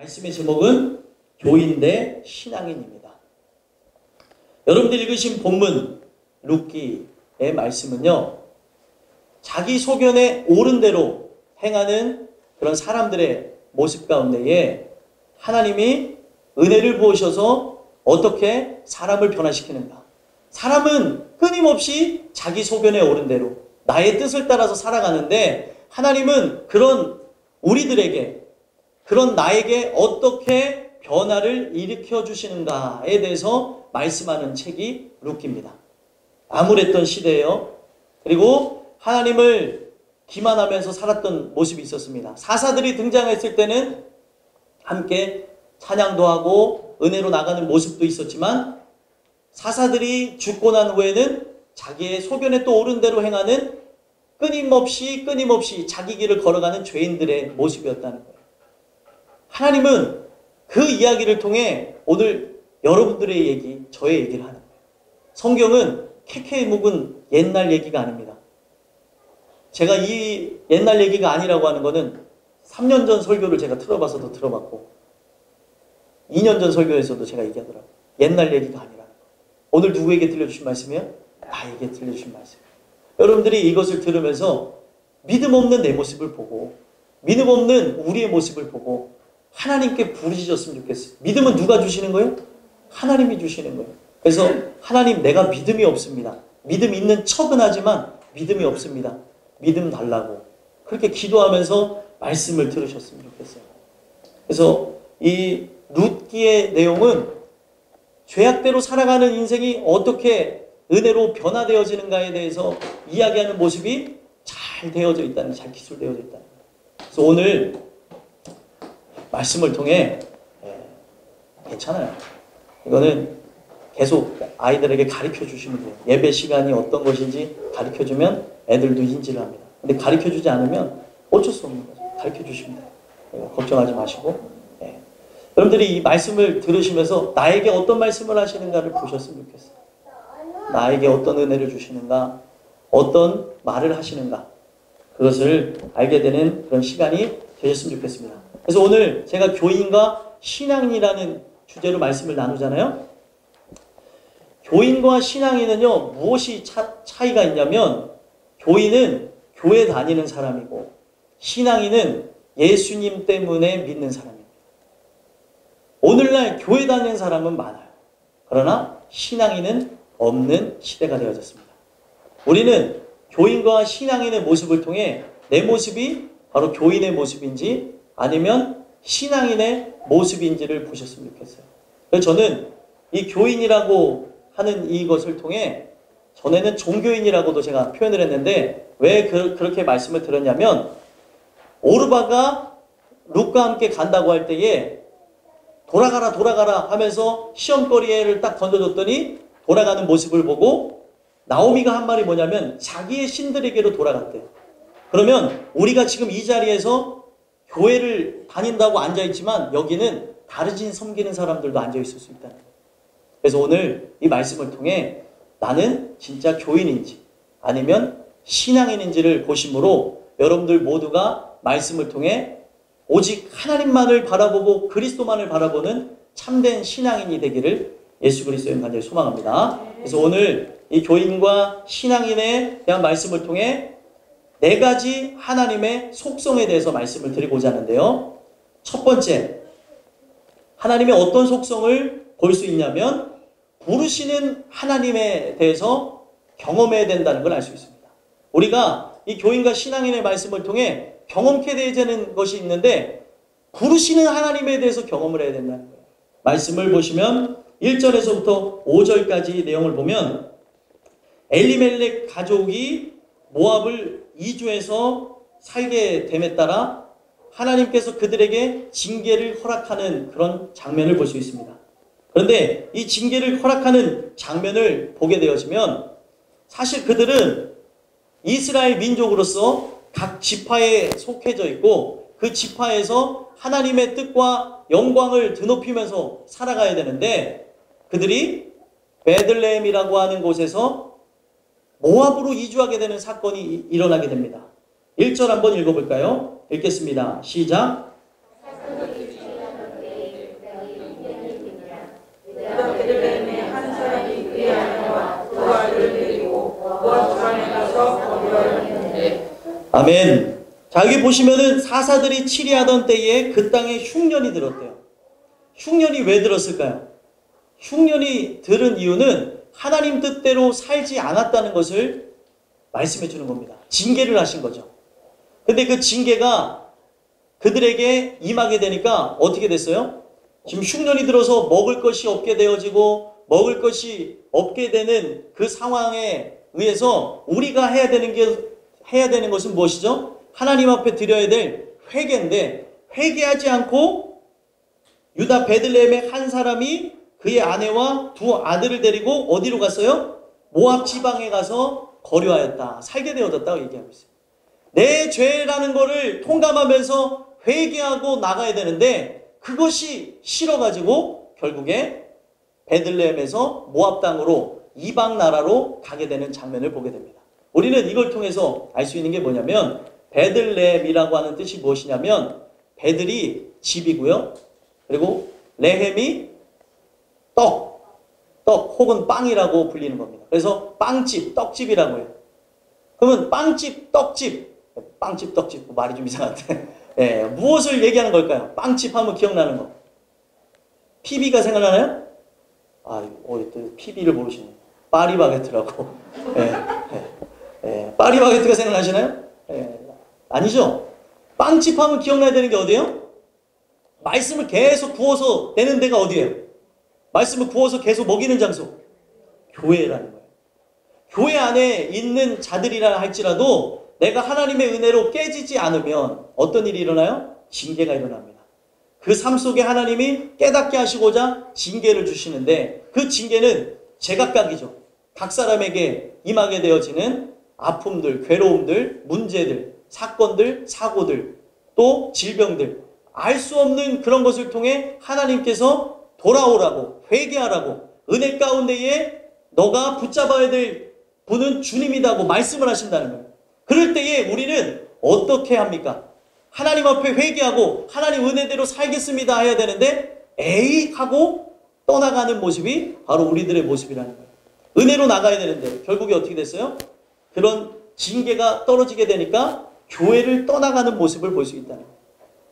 말씀의 제목은 교인 대 신앙인입니다. 여러분들이 읽으신 본문 룻기의 말씀은요, 자기 소견에 옳은 대로 행하는 그런 사람들의 모습 가운데에 하나님이 은혜를 부으셔서 어떻게 사람을 변화시키는가. 사람은 끊임없이 자기 소견에 옳은 대로 나의 뜻을 따라서 살아가는데, 하나님은 그런 우리들에게, 그런 나에게 어떻게 변화를 일으켜 주시는가에 대해서 말씀하는 책이 룻기입니다. 암울했던 시대예요. 그리고 하나님을 기만하면서 살았던 모습이 있었습니다. 사사들이 등장했을 때는 함께 찬양도 하고 은혜로 나가는 모습도 있었지만, 사사들이 죽고 난 후에는 자기의 소견에 또 옳은 대로 행하는 끊임없이 자기 길을 걸어가는 죄인들의 모습이었다는 거예요. 하나님은 그 이야기를 통해 오늘 여러분들의 얘기, 저의 얘기를 하는 거예요. 성경은 캐캐 묵은 옛날 얘기가 아닙니다. 제가 이 옛날 얘기가 아니라고 하는 거는 3년 전 설교를 제가 들어봐서도 들어봤고 2년 전 설교에서도 제가 얘기하더라고요. 옛날 얘기가 아니라는 거예요. 오늘 누구에게 들려주신 말씀이에요? 나에게 들려주신 말씀이에요. 여러분들이 이것을 들으면서 믿음 없는 내 모습을 보고, 믿음 없는 우리의 모습을 보고 하나님께 부르짖었으면 좋겠어요. 믿음은 누가 주시는 거예요? 하나님이 주시는 거예요. 그래서 하나님, 내가 믿음이 없습니다. 믿음 있는 척은 하지만 믿음이 없습니다. 믿음 달라고 그렇게 기도하면서 말씀을 들으셨으면 좋겠어요. 그래서 이 룻기의 내용은 죄악대로 살아가는 인생이 어떻게 은혜로 변화되어지는가에 대해서 이야기하는 모습이 잘 되어져 있다는, 잘 기술되어져 있다는 거예요. 그래서 오늘 말씀을 통해 괜찮아요. 이거는 계속 아이들에게 가르쳐 주시면 돼요. 예배 시간이 어떤 것인지 가르쳐 주면 애들도 인지를 합니다. 근데 가르쳐 주지 않으면 어쩔 수 없는 거죠. 가르쳐 주시면 돼요. 걱정하지 마시고. 여러분들이 이 말씀을 들으시면서 나에게 어떤 말씀을 하시는가를 보셨으면 좋겠어요. 나에게 어떤 은혜를 주시는가, 어떤 말을 하시는가, 그것을 알게 되는 그런 시간이 되셨으면 좋겠습니다. 그래서 오늘 제가 교인과 신앙인이라는 주제로 말씀을 나누잖아요. 교인과 신앙인은요, 무엇이 차이가 있냐면, 교인은 교회 다니는 사람이고 신앙인은 예수님 때문에 믿는 사람입니다. 오늘날 교회 다니는 사람은 많아요. 그러나 신앙인은 없는 시대가 되어졌습니다. 우리는 교인과 신앙인의 모습을 통해 내 모습이 바로 교인의 모습인지 아니면 신앙인의 모습인지를 보셨으면 좋겠어요. 그래서 저는 이 교인이라고 하는 이것을 통해, 전에는 종교인이라고도 제가 표현을 했는데 왜 그렇게 말씀을 드렸냐면, 오르바가 룻과 함께 간다고 할 때에 돌아가라 하면서 시험거리를 딱 던져줬더니 돌아가는 모습을 보고 나오미가 한 말이 뭐냐면 자기의 신들에게로 돌아갔대요. 그러면 우리가 지금 이 자리에서 교회를 다닌다고 앉아있지만 여기는 다른 신 섬기는 사람들도 앉아있을 수 있다는 거예요. 그래서 오늘 이 말씀을 통해 나는 진짜 교인인지 아니면 신앙인인지를 보심으로 여러분들 모두가 말씀을 통해 오직 하나님만을 바라보고 그리스도만을 바라보는 참된 신앙인이 되기를 예수 그리스도의 간절히 소망합니다. 그래서 오늘 이 교인과 신앙인에 대한 말씀을 통해 4가지 하나님의 속성에 대해서 말씀을 드리고자 하는데요. 첫 번째, 하나님의 어떤 속성을 볼 수 있냐면 부르시는 하나님에 대해서 경험해야 된다는 걸 알 수 있습니다. 우리가 이 교인과 신앙인의 말씀을 통해 경험케 되는 것이 있는데 부르시는 하나님에 대해서 경험을 해야 된다는 거예요. 말씀을 보시면 1절에서부터 5절까지 내용을 보면, 엘리멜렉 가족이 모압을 이주해서 살게 됨에 따라 하나님께서 그들에게 징계를 허락하는 그런 장면을 볼 수 있습니다. 그런데 이 징계를 허락하는 장면을 보게 되어지면 사실 그들은 이스라엘 민족으로서 각 지파에 속해져 있고 그 지파에서 하나님의 뜻과 영광을 드높이면서 살아가야 되는데, 그들이 베들레헴이라고 하는 곳에서 모압으로 이주하게 되는 사건이 일어나게 됩니다. 1절 한번 읽어볼까요? 읽겠습니다. 시작. 아멘. 자, 여기 보시면은 사사들이 치리하던 때에 그 땅에 흉년이 들었대요. 흉년이 왜 들었을까요? 흉년이 들은 이유는 하나님 뜻대로 살지 않았다는 것을 말씀해 주는 겁니다. 징계를 하신 거죠. 근데 그 징계가 그들에게 임하게 되니까 어떻게 됐어요? 지금 흉년이 들어서 먹을 것이 없게 되어지고 먹을 것이 없게 되는 그 상황에 의해서 우리가 해야 되는 것은 무엇이죠? 하나님 앞에 드려야 될 회개인데, 회개하지 않고 유다 베들레헴의 한 사람이 그의 아내와 두 아들을 데리고 어디로 갔어요? 모압 지방에 가서 거류하였다. 살게 되어졌다고 얘기하고 있어요. 내 죄라는 거를 통감하면서 회개하고 나가야 되는데 그것이 싫어가지고 결국에 베들레헴에서 모압 땅으로 이방 나라로 가게 되는 장면을 보게 됩니다. 우리는 이걸 통해서 알 수 있는 게 뭐냐면, 베들레헴이라고 하는 뜻이 무엇이냐면 베들이 집이고요. 그리고 레헴이 떡 혹은 빵이라고 불리는 겁니다. 그래서 빵집, 떡집이라고 해요. 그러면 빵집, 떡집, 말이 좀 이상한데 예, 무엇을 얘기하는 걸까요? 빵집 하면 기억나는 거. PB가 생각나나요? 또 PB를 모르시네. 파리바게트라고. 파리바게트가 생각나시나요? 아니죠? 빵집 하면 기억나야 되는 게 어디예요? 말씀을 계속 구워서 내는 데가 어디예요? 말씀을 구워서 계속 먹이는 장소. 교회라는 거예요. 교회 안에 있는 자들이라 할지라도 내가 하나님의 은혜로 깨지지 않으면 어떤 일이 일어나요? 징계가 일어납니다. 그 삶 속에 하나님이 깨닫게 하시고자 징계를 주시는데, 그 징계는 제각각이죠. 각 사람에게 임하게 되어지는 아픔들, 괴로움들, 문제들, 사건들, 사고들, 또 질병들, 알 수 없는 그런 것을 통해 하나님께서 돌아오라고, 회개하라고, 은혜 가운데에 너가 붙잡아야 될 분은 주님이라고 말씀을 하신다는 거예요. 그럴 때에 우리는 어떻게 합니까? 하나님 앞에 회개하고 하나님 은혜대로 살겠습니다 해야 되는데 에이 하고 떠나가는 모습이 바로 우리들의 모습이라는 거예요. 은혜로 나가야 되는데 결국에 어떻게 됐어요? 그런 징계가 떨어지게 되니까 교회를 떠나가는 모습을 볼 수 있다는 거예요.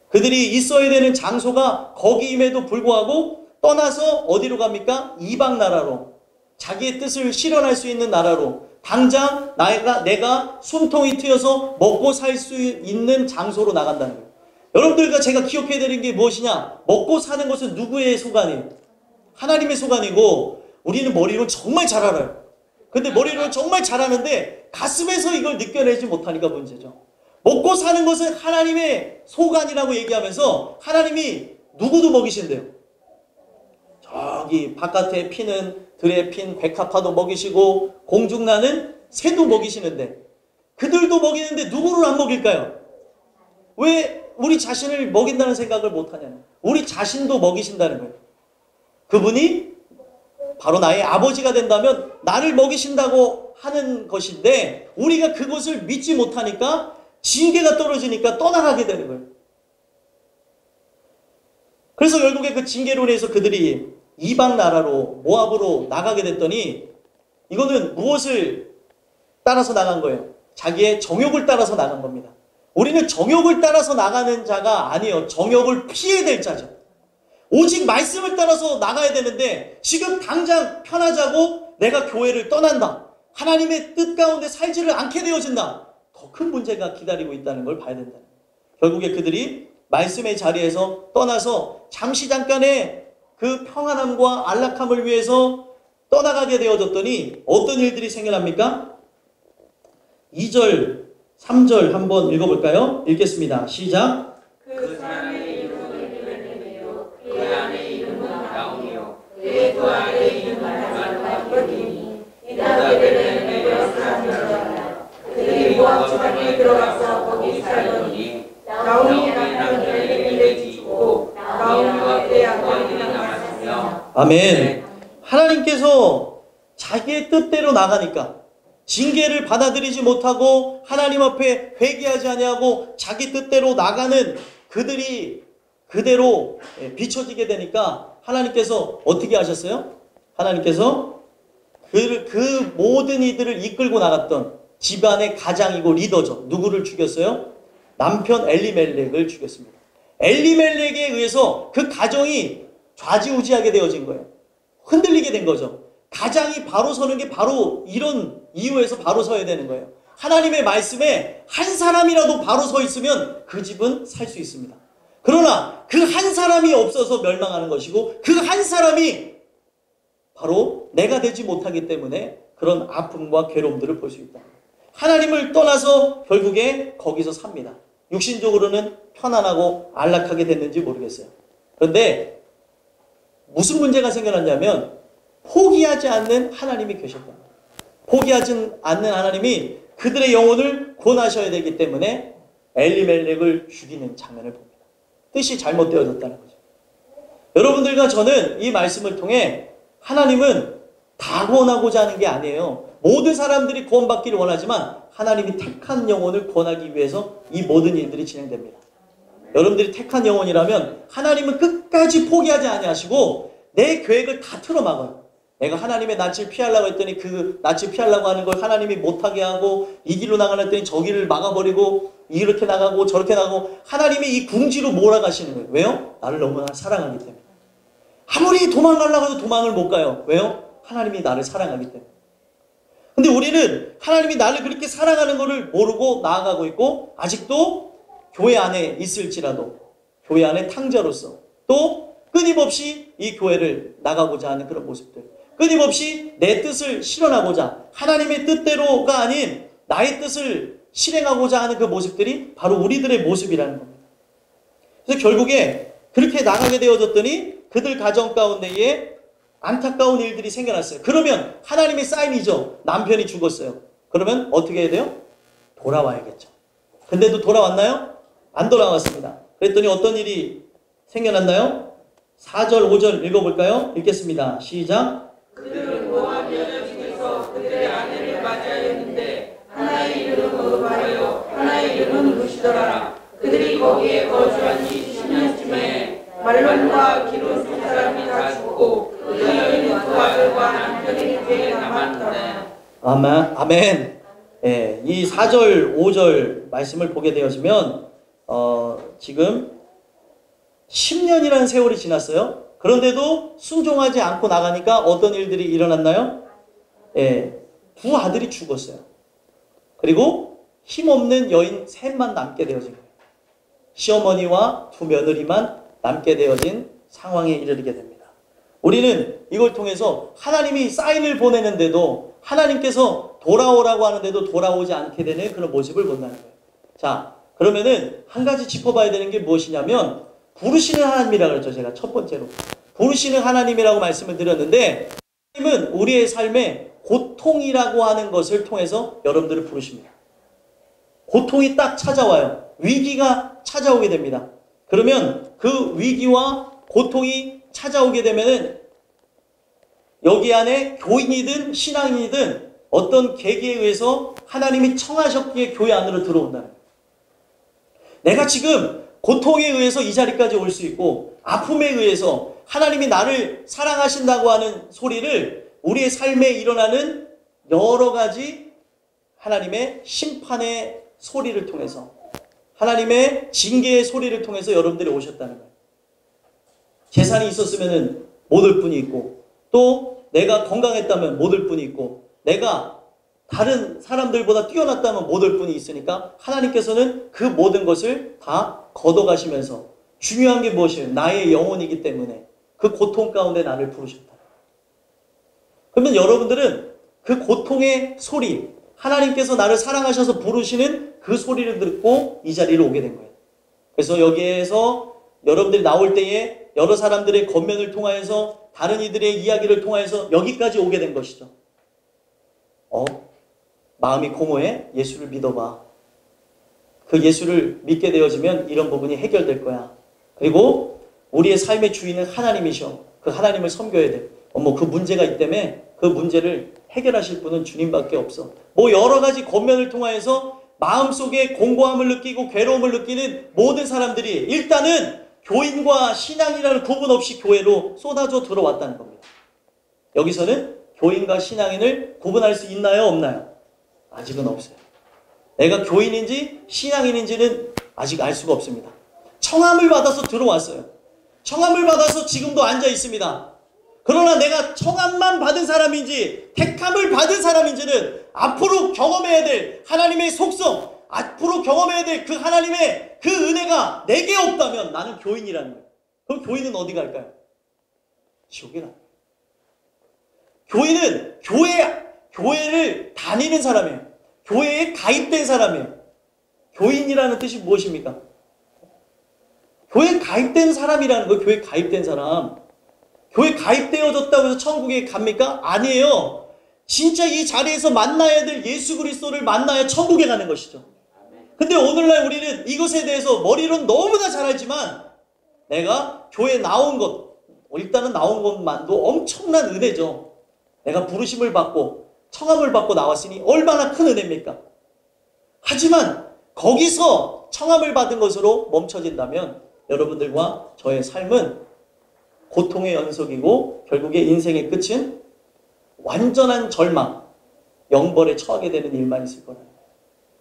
그들이 있어야 되는 장소가 거기임에도 불구하고 떠나서 어디로 갑니까? 이방 나라로, 자기의 뜻을 실현할 수 있는 나라로, 당장 내가 숨통이 트여서 먹고 살 수 있는 장소로 나간다는 거예요. 여러분들과 제가 기억해야 되는 게 무엇이냐? 먹고 사는 것은 누구의 소관이에요? 하나님의 소관이고, 우리는 머리로 정말 잘 알아요. 근데 머리로 정말 잘 아는데 가슴에서 이걸 느껴내지 못하니까 문제죠. 먹고 사는 것은 하나님의 소관이라고 얘기하면서 하나님이 누구도 먹이신대요. 저기 바깥에 피는 들에 핀 백합화도 먹이시고 공중나는 새도 먹이시는데, 그들도 먹이는데 누구를 안 먹일까요? 왜 우리 자신을 먹인다는 생각을 못하냐는, 우리 자신도 먹이신다는 거예요. 그분이 바로 나의 아버지가 된다면 나를 먹이신다고 하는 것인데, 우리가 그것을 믿지 못하니까 징계가 떨어지니까 떠나가게 되는 거예요. 그래서 결국에 그 징계로 인해서 그들이 이방 나라로, 모압으로 나가게 됐더니, 이거는 무엇을 따라서 나간 거예요? 자기의 정욕을 따라서 나간 겁니다. 우리는 정욕을 따라서 나가는 자가 아니에요. 정욕을 피해야 될 자죠. 오직 말씀을 따라서 나가야 되는데 지금 당장 편하자고 내가 교회를 떠난다, 하나님의 뜻 가운데 살지를 않게 되어진다, 더 큰 문제가 기다리고 있다는 걸 봐야 된다. 결국에 그들이 말씀의 자리에서 떠나서 잠시 잠깐의 그 평안함과 안락함을 위해서 떠나가게 되어졌더니 어떤 일들이 생겨납니까? 2절, 3절 한번 읽어볼까요? 읽겠습니다. 시작. 그 사람의 이름은 베들레헴이요 그 아내의 이름은 나오미요 그의 두 아내의 이름은 말과 기니 이다 베들레헴에 사람이었다. 그들이 모압 지방에 들어가서 거기 살더니 나오미라는 그에게 일을 짓고 나오미와 그의 아들이 남았으며. 아멘. 하나님께서 자기의 뜻대로 나가니까, 징계를 받아들이지 못하고 하나님 앞에 회개하지 아니하고 자기 뜻대로 나가는 그들이 그대로 비춰지게 되니까 하나님께서 어떻게 하셨어요? 하나님께서 그 모든 이들을 이끌고 나갔던 집안의 가장이고 리더죠. 누구를 죽였어요? 남편 엘리멜렉을 죽였습니다. 엘리멜렉에 의해서 그 가정이 좌지우지하게 되어진 거예요. 흔들리게 된 거죠. 가장이 바로 서는 게 바로 이런 이유에서 바로 서야 되는 거예요. 하나님의 말씀에 한 사람이라도 바로 서 있으면 그 집은 살 수 있습니다. 그러나 그 한 사람이 없어서 멸망하는 것이고 그 한 사람이 바로 내가 되지 못하기 때문에 그런 아픔과 괴로움들을 볼 수 있다. 하나님을 떠나서 결국에 거기서 삽니다. 육신적으로는 편안하고 안락하게 됐는지 모르겠어요. 그런데 무슨 문제가 생겨났냐면 포기하지 않는 하나님이 계셨다. 포기하지 않는 하나님이 그들의 영혼을 구원하셔야 되기 때문에 엘리멜렉을 죽이는 장면을 봅니다. 뜻이 잘못되어졌다는 거죠. 여러분들과 저는 이 말씀을 통해 하나님은 다 구원하고자 하는 게 아니에요. 모든 사람들이 구원받기를 원하지만 하나님이 택한 영혼을 구원하기 위해서 이 모든 일들이 진행됩니다. 여러분들이 택한 영혼이라면 하나님은 끝까지 포기하지 아니하시고 내 계획을 다 틀어막아요. 내가 하나님의 낯을 피하려고 했더니 그 낯을 피하려고 하는 걸 하나님이 못하게 하고 이 길로 나가려 했더니 저 길을 막아버리고 이렇게 나가고 저렇게 나가고 하나님이 이 궁지로 몰아가시는 거예요. 왜요? 나를 너무나 사랑하기 때문에. 아무리 도망가려고 해도 도망을 못 가요. 왜요? 하나님이 나를 사랑하기 때문에. 근데 우리는 하나님이 나를 그렇게 사랑하는 것을 모르고 나아가고 있고 아직도 교회 안에 있을지라도 교회 안에 탕자로서 또 끊임없이 이 교회를 나가고자 하는 그런 모습들, 끊임없이 내 뜻을 실현하고자 하나님의 뜻대로가 아닌 나의 뜻을 실행하고자 하는 그 모습들이 바로 우리들의 모습이라는 겁니다. 그래서 결국에 그렇게 나가게 되어졌더니 그들 가정 가운데에 안타까운 일들이 생겨났어요. 그러면 하나님의 사인이죠. 남편이 죽었어요. 그러면 어떻게 해야 돼요? 돌아와야겠죠. 근데도 돌아왔나요? 안 돌아왔습니다. 그랬더니 어떤 일이 생겨났나요? 4절, 5절 읽어볼까요? 읽겠습니다. 시작. 그들은 모압 여자 중에서 그들의 아내를 맞이하였는데 하나의 이름은 의하여 하나의 이름은 루시더라. 그들이 거기에 거주한 지 10년쯤에 말론과 기론 두 사람이 다 죽고 그 여인은 두 아들과 남편이 교회에 남았더라. 아멘. 예, 이 4절, 5절 말씀을 보게 되어지면 지금 10년이라는 세월이 지났어요. 그런데도 순종하지 않고 나가니까 어떤 일들이 일어났나요? 예, 두 아들이 죽었어요. 그리고 힘없는 여인 셋만 남게 되어진 거예요. 시어머니와 두 며느리만 남게 되어진 상황에 이르게 됩니다. 우리는 이걸 통해서 하나님이 사인을 보내는데도 하나님께서 돌아오라고 하는데도 돌아오지 않게 되는 그런 모습을 본다는 거예요. 자, 그러면은 한 가지 짚어봐야 되는 게 무엇이냐면 부르시는 하나님이라고 그랬죠. 제가 첫 번째로 부르시는 하나님이라고 말씀을 드렸는데 하나님은 우리의 삶에 고통이라고 하는 것을 통해서 여러분들을 부르십니다. 고통이 딱 찾아와요. 위기가 찾아오게 됩니다. 그러면 그 위기와 고통이 찾아오게 되면은 여기 안에 교인이든 신앙인이든 어떤 계기에 의해서 하나님이 청하셨기에 교회 안으로 들어온다는 거예요. 내가 지금 고통에 의해서 이 자리까지 올 수 있고 아픔에 의해서 하나님이 나를 사랑하신다고 하는 소리를 우리의 삶에 일어나는 여러 가지 하나님의 심판의 소리를 통해서 하나님의 징계의 소리를 통해서 여러분들이 오셨다는 거예요. 재산이 있었으면 못 올 분이 있고 또 내가 건강했다면 못 올 분이 있고 내가 다른 사람들보다 뛰어났다면 못 올 분이 있으니까 하나님께서는 그 모든 것을 다 걷어가시면서 중요한 게 무엇이에요? 나의 영혼이기 때문에 그 고통 가운데 나를 부르셨다. 그러면 여러분들은 그 고통의 소리, 하나님께서 나를 사랑하셔서 부르시는 그 소리를 듣고 이 자리로 오게 된 거예요. 그래서 여기에서 여러분들이 나올 때에 여러 사람들의 겉면을 통하여서 다른 이들의 이야기를 통하여서 여기까지 오게 된 것이죠. 마음이 공허해? 예수를 믿어봐. 그 예수를 믿게 되어지면 이런 부분이 해결될 거야. 그리고 우리의 삶의 주인은 하나님이셔. 그 하나님을 섬겨야 돼. 그 문제가 있다며 그 문제를 해결하실 분은 주님밖에 없어. 여러 가지 겉면을 통하여서 마음속에 공고함을 느끼고 괴로움을 느끼는 모든 사람들이 일단은 교인과 신앙이라는 구분 없이 교회로 쏟아져 들어왔다는 겁니다. 여기서는 교인과 신앙인을 구분할 수 있나요? 없나요? 아직은 없어요. 내가 교인인지 신앙인인지는 아직 알 수가 없습니다. 청함을 받아서 들어왔어요. 청함을 받아서 지금도 앉아 있습니다. 그러나 내가 청함만 받은 사람인지 택함을 받은 사람인지는 앞으로 경험해야 될 하나님의 속성, 앞으로 경험해야 될 그 하나님의 그 은혜가 내게 없다면 나는 교인이라는 거예요. 그럼 교인은 어디 갈까요? 지옥에 가요. 교인은 교회를 다니는 사람이에요. 교회에 가입된 사람이에요. 교인이라는 뜻이 무엇입니까? 교회에 가입된 사람이라는 거예요. 교회에 가입된 사람. 교회에 가입되어졌다고 해서 천국에 갑니까? 아니에요. 진짜 이 자리에서 만나야 될 예수 그리스도를 만나야 천국에 가는 것이죠. 근데 오늘날 우리는 이것에 대해서 머리로는 너무나 잘 알지만 내가 교회에 나온 것, 일단은 나온 것만도 엄청난 은혜죠. 내가 부르심을 받고 청함을 받고 나왔으니 얼마나 큰 은혜입니까? 하지만 거기서 청함을 받은 것으로 멈춰진다면 여러분들과 저의 삶은 고통의 연속이고 결국에 인생의 끝은 완전한 절망, 영벌에 처하게 되는 일만 있을 거라는 거예요.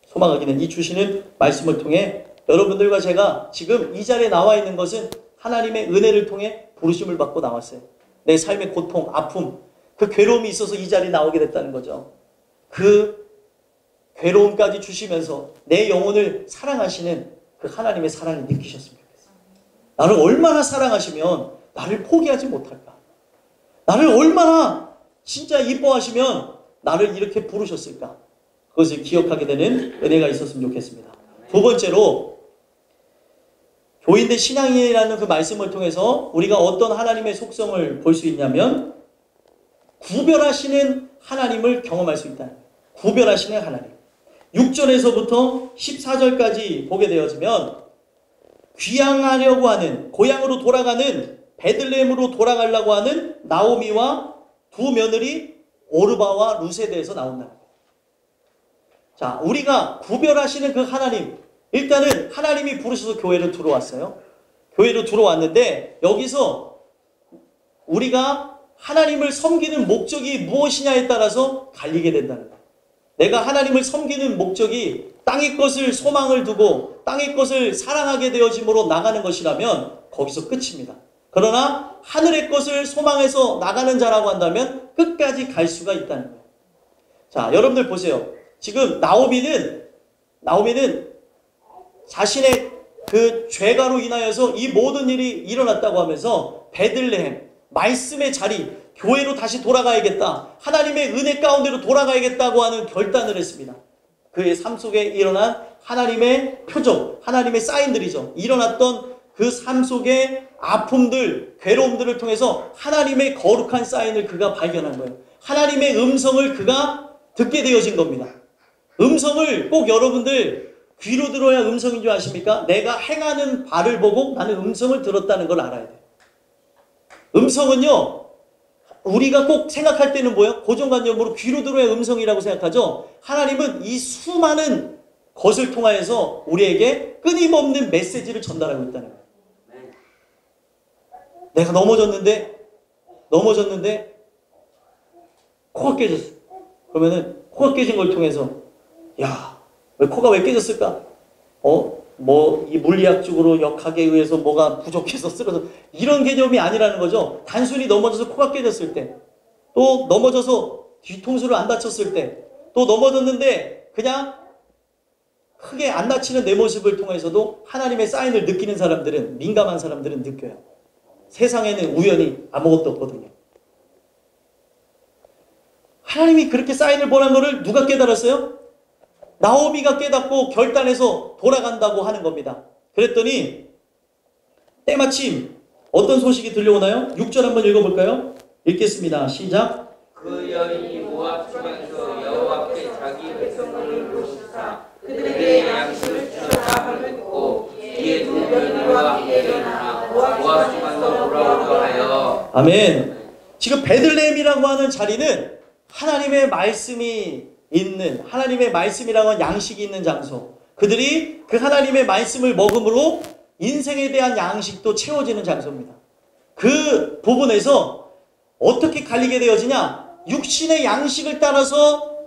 소망하기는 이 주시는 말씀을 통해 여러분들과 제가 지금 이 자리에 나와 있는 것은 하나님의 은혜를 통해 부르심을 받고 나왔어요. 내 삶의 고통, 아픔, 그 괴로움이 있어서 이 자리에 나오게 됐다는 거죠. 그 괴로움까지 주시면서 내 영혼을 사랑하시는 그 하나님의 사랑을 느끼셨으면 좋겠어요. 나를 얼마나 사랑하시면 나를 포기하지 못할까? 나를 얼마나 진짜 이뻐하시면 나를 이렇게 부르셨을까? 그것을 기억하게 되는 은혜가 있었으면 좋겠습니다. 두 번째로 교인대 신앙이라는 그 말씀을 통해서 우리가 어떤 하나님의 속성을 볼 수 있냐면 구별하시는 하나님을 경험할 수 있다. 구별하시는 하나님. 6절에서부터 14절까지 보게 되어지면 귀향하려고 하는, 고향으로 돌아가는, 베들레헴으로 돌아가려고 하는 나오미와 두 며느리 오르바와 룻에 대해서 나온다. 자, 우리가 구별하시는 그 하나님, 일단은 하나님이 부르셔서 교회로 들어왔어요. 교회로 들어왔는데 여기서 우리가 하나님을 섬기는 목적이 무엇이냐에 따라서 갈리게 된다는 거예요. 내가 하나님을 섬기는 목적이 땅의 것을 소망을 두고 땅의 것을 사랑하게 되어짐으로 나가는 것이라면 거기서 끝입니다. 그러나 하늘의 것을 소망해서 나가는 자라고 한다면 끝까지 갈 수가 있다는 거예요. 자, 여러분들 보세요. 지금 나오미는 자신의 그 죄가로 인하여서 이 모든 일이 일어났다고 하면서 베들레헴, 말씀의 자리, 교회로 다시 돌아가야겠다. 하나님의 은혜 가운데로 돌아가야겠다고 하는 결단을 했습니다. 그의 삶 속에 일어난 하나님의 표적, 하나님의 사인들이죠. 일어났던 그 삶 속의 아픔들, 괴로움들을 통해서 하나님의 거룩한 사인을 그가 발견한 거예요. 하나님의 음성을 그가 듣게 되어진 겁니다. 음성을 꼭 여러분들 귀로 들어야 음성인 줄 아십니까? 내가 행하는 바를 보고 나는 음성을 들었다는 걸 알아야 돼요. 음성은요, 우리가 꼭 생각할 때는 뭐예요? 고정관념으로 귀로 들어야 음성이라고 생각하죠? 하나님은 이 수많은 것을 통하여서 우리에게 끊임없는 메시지를 전달하고 있다는 거예요. 내가 넘어졌는데 코가 깨졌어. 그러면은 코가 깨진 걸 통해서 야, 왜 코가 왜 깨졌을까? 이 물리학적으로 역학에 의해서 뭐가 부족해서 쓰러져. 이런 개념이 아니라는 거죠. 단순히 넘어져서 코가 깨졌을 때, 또 넘어져서 뒤통수를 안 다쳤을 때, 또 넘어졌는데 그냥 크게 안 다치는 내 모습을 통해서도 하나님의 사인을 느끼는 사람들은, 민감한 사람들은 느껴요. 세상에는 우연히 아무것도 없거든요. 하나님이 그렇게 사인을 보낸 것을 누가 깨달았어요? 나오미가 깨닫고 결단해서 돌아간다고 하는 겁니다. 그랬더니 때마침 어떤 소식이 들려오나요? 6절 한번 읽어볼까요? 읽겠습니다. 시작. 그 여인이 모압 지방에서 여호와께 자기 백성을 부르시사 그들에게 양식을 주셨다 함을 듣고 이에 두 며느리와 함께 일어나 모압 지방으로 돌아오려 하여. 아멘. 지금 베들레헴이라고 하는 자리는 하나님의 말씀이 있는, 하나님의 말씀이라고 하는 양식이 있는 장소, 그들이 그 하나님의 말씀을 먹음으로 인생에 대한 양식도 채워지는 장소입니다. 그 부분에서 어떻게 갈리게 되어지냐? 육신의 양식을 따라서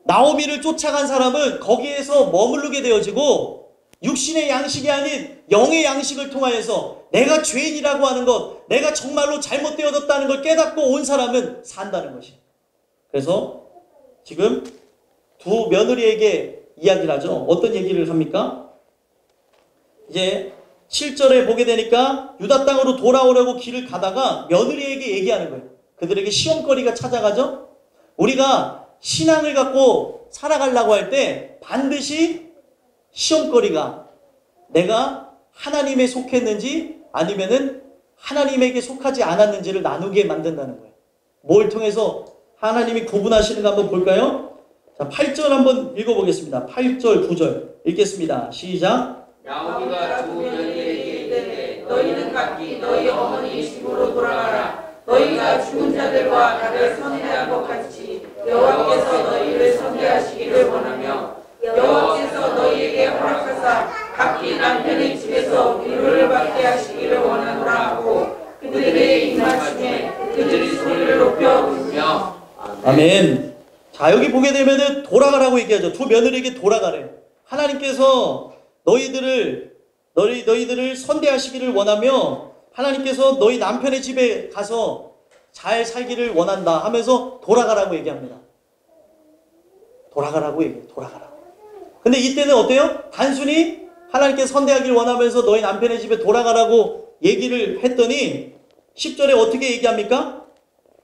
나오미를 쫓아간 사람은 거기에서 머무르게 되어지고 육신의 양식이 아닌 영의 양식을 통하여서 내가 죄인이라고 하는 것, 내가 정말로 잘못되어졌다는 걸 깨닫고 온 사람은 산다는 것이. 그래서 지금 두 며느리에게 이야기를 하죠. 어떤 얘기를 합니까? 이제 7절에 보게 되니까 유다 땅으로 돌아오려고 길을 가다가 며느리에게 얘기하는 거예요. 그들에게 시험거리가 찾아가죠. 우리가 신앙을 갖고 살아가려고 할 때 반드시 시험거리가 내가 하나님에 속했는지 아니면은 하나님에게 속하지 않았는지를 나누게 만든다는 거예요. 뭘 통해서 하나님이 구분하시는가 한번 볼까요? 자, 8절 한번 읽어보겠습니다. 8절, 9절 읽겠습니다. 시작. 나오미가 두 며느리에게 이르되 너희는 각기 너희 어머니 집으로 돌아가라. 너희가 죽은 자들과 나를 선대한 것 같이 여호와께서 너희를 선대하시기를 원하며 여호와께서 너희에게 허락하사 각기 남편의 집에서 위로를 받게 하시기를 원하노라 하고 그들의 입맞춤에 그들이 소리를 높여 부르며 아멘. 자, 여기 보게 되면은 돌아가라고 얘기하죠. 두 며느리에게 돌아가래. 하나님께서 너희들을 선대하시기를 원하며 하나님께서 너희 남편의 집에 가서 잘 살기를 원한다 하면서 돌아가라고 얘기합니다. 돌아가라고 얘기해요. 돌아가라고. 근데 이때는 어때요? 단순히 하나님께서 선대하기를 원하면서 너희 남편의 집에 돌아가라고 얘기를 했더니 10절에 어떻게 얘기합니까?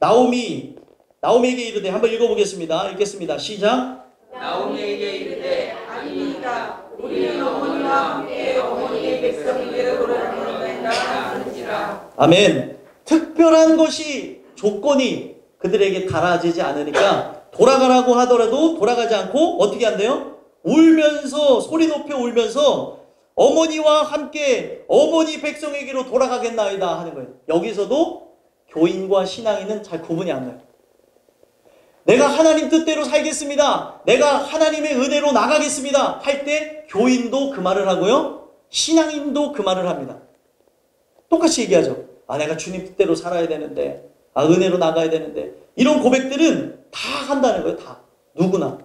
나오미에게 이르되 한번 읽어보겠습니다. 읽겠습니다. 시작. 나오미에게 이르되 아니니까 우리는 어머니와 함께 어머니의 백성에게로 돌아가는다 하는지라. 아멘. 특별한 것이 조건이 그들에게 달아지지 않으니까 돌아가라고 하더라도 돌아가지 않고 어떻게 한대요? 울면서 소리 높여 울면서 어머니와 함께 어머니 백성에게로 돌아가겠나이다 하는 거예요. 여기서도 교인과 신앙인은 잘 구분이 안 나요. 내가 하나님 뜻대로 살겠습니다. 내가 하나님의 은혜로 나가겠습니다. 할 때 교인도 그 말을 하고요. 신앙인도 그 말을 합니다. 똑같이 얘기하죠. 아, 내가 주님 뜻대로 살아야 되는데, 아, 은혜로 나가야 되는데. 이런 고백들은 다 한다는 거예요. 다. 누구나.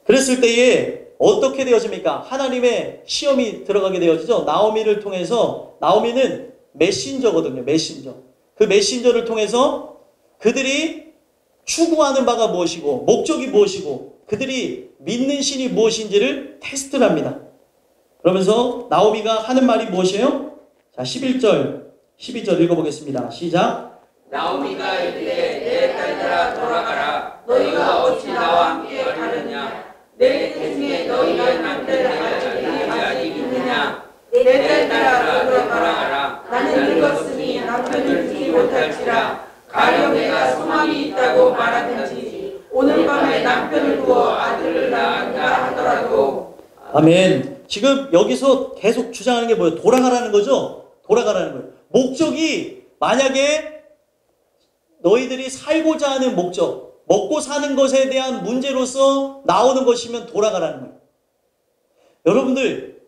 그랬을 때에 어떻게 되어집니까? 하나님의 시험이 들어가게 되어지죠. 나오미를 통해서, 나오미는 메신저거든요. 메신저. 그 메신저를 통해서 그들이 추구하는 바가 무엇이고 목적이 무엇이고 그들이 믿는 신이 무엇인지를 테스트를 합니다. 그러면서 나오미가 하는 말이 무엇이에요? 자, 11절, 12절 읽어보겠습니다. 시작. 나오미가 이르되 내 딸들아 돌아가라. 너희가 어찌 나와 함께 가느냐. 내 태중에 너희의 남편을 아직 있느냐. 내 딸들아 돌아가라. 나는 늙었으니 남편을 두지 못할지라. 가령 내가 소망이 있다고 말하든지 오늘 밤에 남편을 두어 아들을 낳는다 하더라도. 아멘. 지금 여기서 계속 주장하는 게 뭐예요? 돌아가라는 거죠? 돌아가라는 거예요. 목적이 만약에 너희들이 살고자 하는 목적, 먹고 사는 것에 대한 문제로서 나오는 것이면 돌아가라는 거예요. 여러분들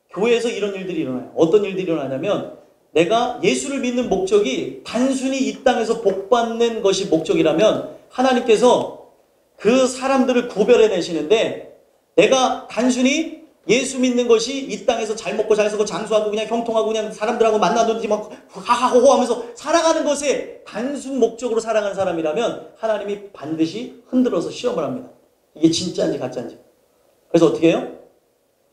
교회에서 이런 일들이 일어나요. 어떤 일들이 일어나냐면 내가 예수를 믿는 목적이 단순히 이 땅에서 복받는 것이 목적이라면 하나님께서 그 사람들을 구별해내시는데 내가 단순히 예수 믿는 것이 이 땅에서 잘 먹고 잘 살고 장수하고 그냥 형통하고 그냥 사람들하고 만나든지 막 하하호호 하면서 살아가는 것에 단순 목적으로 살아가는 사람이라면 하나님이 반드시 흔들어서 시험을 합니다. 이게 진짜인지 가짜인지. 그래서 어떻게 해요?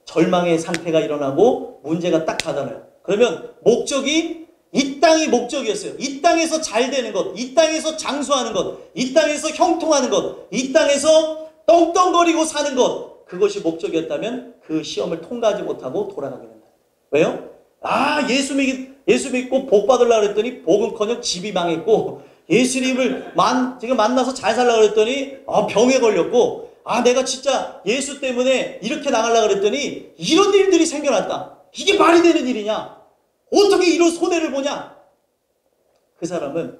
절망의 상태가 일어나고 문제가 딱 가잖아요. 그러면 목적이 이 땅이 목적이었어요. 이 땅에서 잘 되는 것, 이 땅에서 장수하는 것, 이 땅에서 형통하는 것, 이 땅에서 떵떵거리고 사는 것, 그것이 목적이었다면 그 시험을 통과하지 못하고 돌아가게 된다. 왜요? 아, 예수 믿고 복 받으려고 그랬더니 복은커녕 집이 망했고 예수님을 지금 만나서 잘 살려고 그랬더니 병에 걸렸고 내가 진짜 예수 때문에 이렇게 나가려고 그랬더니 이런 일들이 생겨났다. 이게 말이 되는 일이냐? 어떻게 이런 손해를 보냐? 그 사람은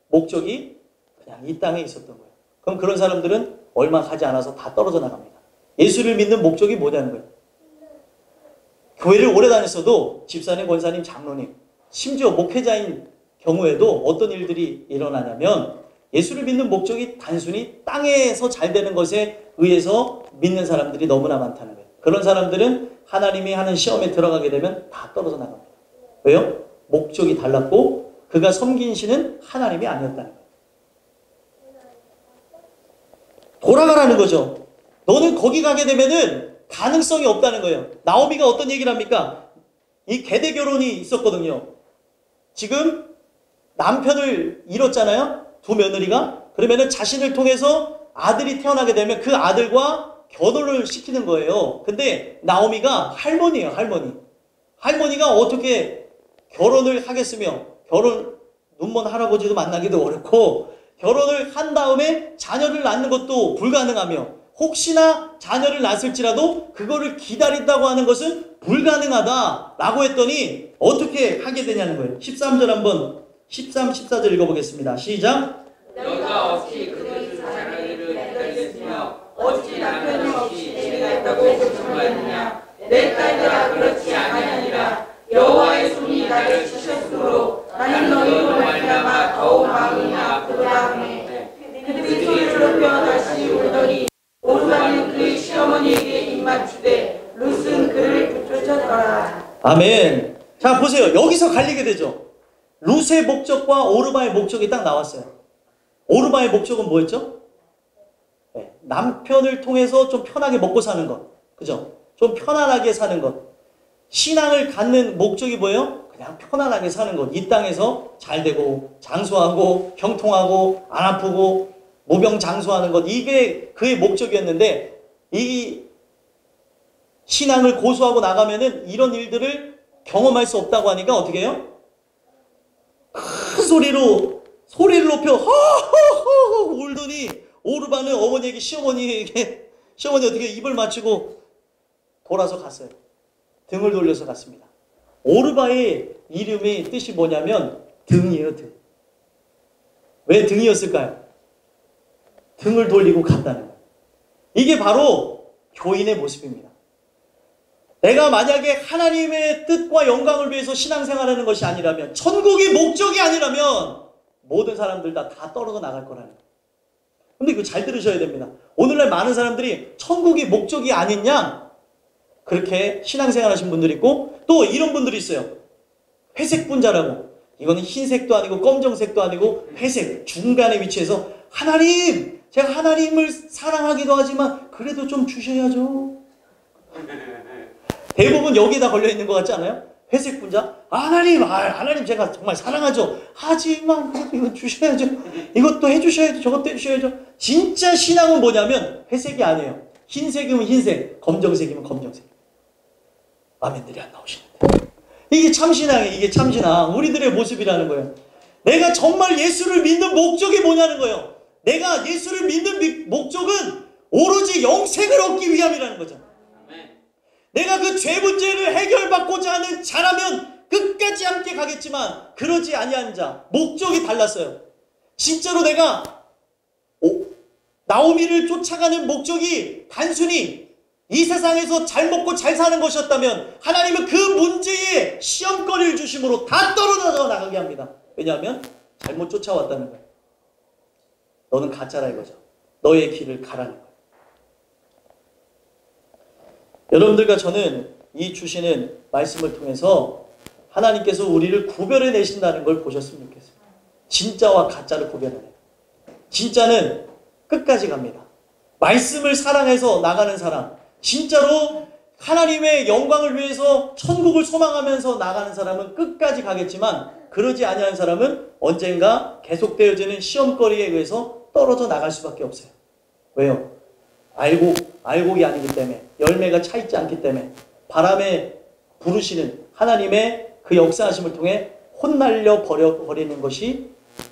목적이 그냥 이 땅에 있었던 거예요. 그럼 그런 사람들은 얼마 가지 않아서 다 떨어져 나갑니다. 예수를 믿는 목적이 뭐냐는 거예요. 교회를 오래 다녔어도 집사님, 권사님, 장로님, 심지어 목회자인 경우에도 어떤 일들이 일어나냐면 예수를 믿는 목적이 단순히 땅에서 잘 되는 것에 의해서 믿는 사람들이 너무나 많다는 거예요. 그런 사람들은 하나님이 하는 시험에 들어가게 되면 다 떨어져 나갑니다. 왜요? 목적이 달랐고 그가 섬긴 신은 하나님이 아니었다는 거예요. 돌아가라는 거죠. 너는 거기 가게 되면은 가능성이 없다는 거예요. 나오미가 어떤 얘기를 합니까? 이 계대 결혼이 있었거든요. 지금 남편을 잃었잖아요. 두 며느리가. 그러면은 자신을 통해서 아들이 태어나게 되면 그 아들과 결혼을 시키는 거예요. 근데 나오미가 할머니예요, 할머니. 할머니가 어떻게 결혼을 하겠으며, 눈먼 할아버지도 만나기도 어렵고, 결혼을 한 다음에 자녀를 낳는 것도 불가능하며, 혹시나 자녀를 낳았을지라도 그거를 기다린다고 하는 것은 불가능하다라고 했더니 어떻게 하게 되냐는 거예요. 13절 한번 13, 14절 읽어보겠습니다. 시작. 너가 없이 그들 자녀를 기다렸으며 어찌 남편이 없이 내가 있다고 걱정하느냐. 내 딸들아 그렇지 아니하니라. 여호와의 손이 나를 치셨으므로 나는 너희로 말미암아 더욱 마음이 아프도다 하매 그들이 소리를 높여 다시 울더니 오르바는 그의 시어머니에게 입맞추되 룻은 그를 쫓았더라. 아멘. 자 보세요. 여기서 갈리게 되죠. 룻의 목적과 오르바의 목적이 딱 나왔어요. 오르바의 목적은 뭐였죠? 네, 남편을 통해서 좀 편하게 먹고 사는 것. 그죠? 좀 편안하게 사는 것. 신앙을 갖는 목적이 뭐예요? 그냥 편안하게 사는 것. 이 땅에서 잘 되고 장수하고 형통하고 안 아프고 무병장수하는 것. 이게 그의 목적이었는데 이 신앙을 고수하고 나가면은 이런 일들을 경험할 수 없다고 하니까 어떻게 해요? 큰 소리를 높여 허허허 울더니 오르바는 어머니에게 시어머니 어떻게 입을 맞추고 돌아서 갔어요. 등을 돌려서 갔습니다. 오르바의 이름의 뜻이 뭐냐면 등이에요, 등. 왜 등이었을까요? 등을 돌리고 갔다는 거예요. 이게 바로 교인의 모습입니다. 내가 만약에 하나님의 뜻과 영광을 위해서 신앙생활하는 것이 아니라면, 천국이 목적이 아니라면 모든 사람들 다 떨어져 나갈 거라는 거예요. 근데 이거 잘 들으셔야 됩니다. 오늘날 많은 사람들이 천국이 목적이 아닌 양 그렇게 신앙생활 하신 분들이 있고, 또 이런 분들이 있어요. 회색 분자라고. 이거는 흰색도 아니고 검정색도 아니고 회색 중간에 위치해서 하나님, 제가 하나님을 사랑하기도 하지만 그래도 좀 주셔야죠. 대부분 여기에다 걸려있는 것 같지 않아요? 회색 분자. 하나님 제가 정말 사랑하죠. 하지만 그래도 이거 주셔야죠. 이것도 해주셔야죠. 저것도 해주셔야죠. 진짜 신앙은 뭐냐면 회색이 아니에요. 흰색이면 흰색, 검정색이면 검정색. 아멘들이 안 나오시는데. 이게 참신앙이에요. 이게 참신앙. 우리들의 모습이라는 거예요. 내가 정말 예수를 믿는 목적이 뭐냐는 거예요. 내가 예수를 믿는 목적은 오로지 영생을 얻기 위함이라는 거죠. 내가 그 죄 문제를 해결받고자 하는 자라면 끝까지 함께 가겠지만 그러지 아니하는 자, 목적이 달랐어요. 진짜로 내가 나오미를 쫓아가는 목적이 단순히 이 세상에서 잘 먹고 잘 사는 것이었다면 하나님은 그 문제에 시험거리를 주심으로 다 떨어져 나가게 합니다. 왜냐하면 잘못 쫓아왔다는 거예요. 너는 가짜라 이거죠. 너의 길을 가라는 거예요. 여러분들과 저는 이 주시는 말씀을 통해서 하나님께서 우리를 구별해 내신다는 걸 보셨으면 좋겠어요. 진짜와 가짜를 구별해내요. 진짜는 끝까지 갑니다. 말씀을 사랑해서 나가는 사람, 진짜로 하나님의 영광을 위해서 천국을 소망하면서 나가는 사람은 끝까지 가겠지만 그러지 아니하는 사람은 언젠가 계속되어지는 시험거리에 의해서 떨어져 나갈 수밖에 없어요. 왜요? 알곡이 아니기 때문에, 열매가 차 있지 않기 때문에, 바람에 부르시는 하나님의 그 역사하심을 통해 혼날려 버리는 것이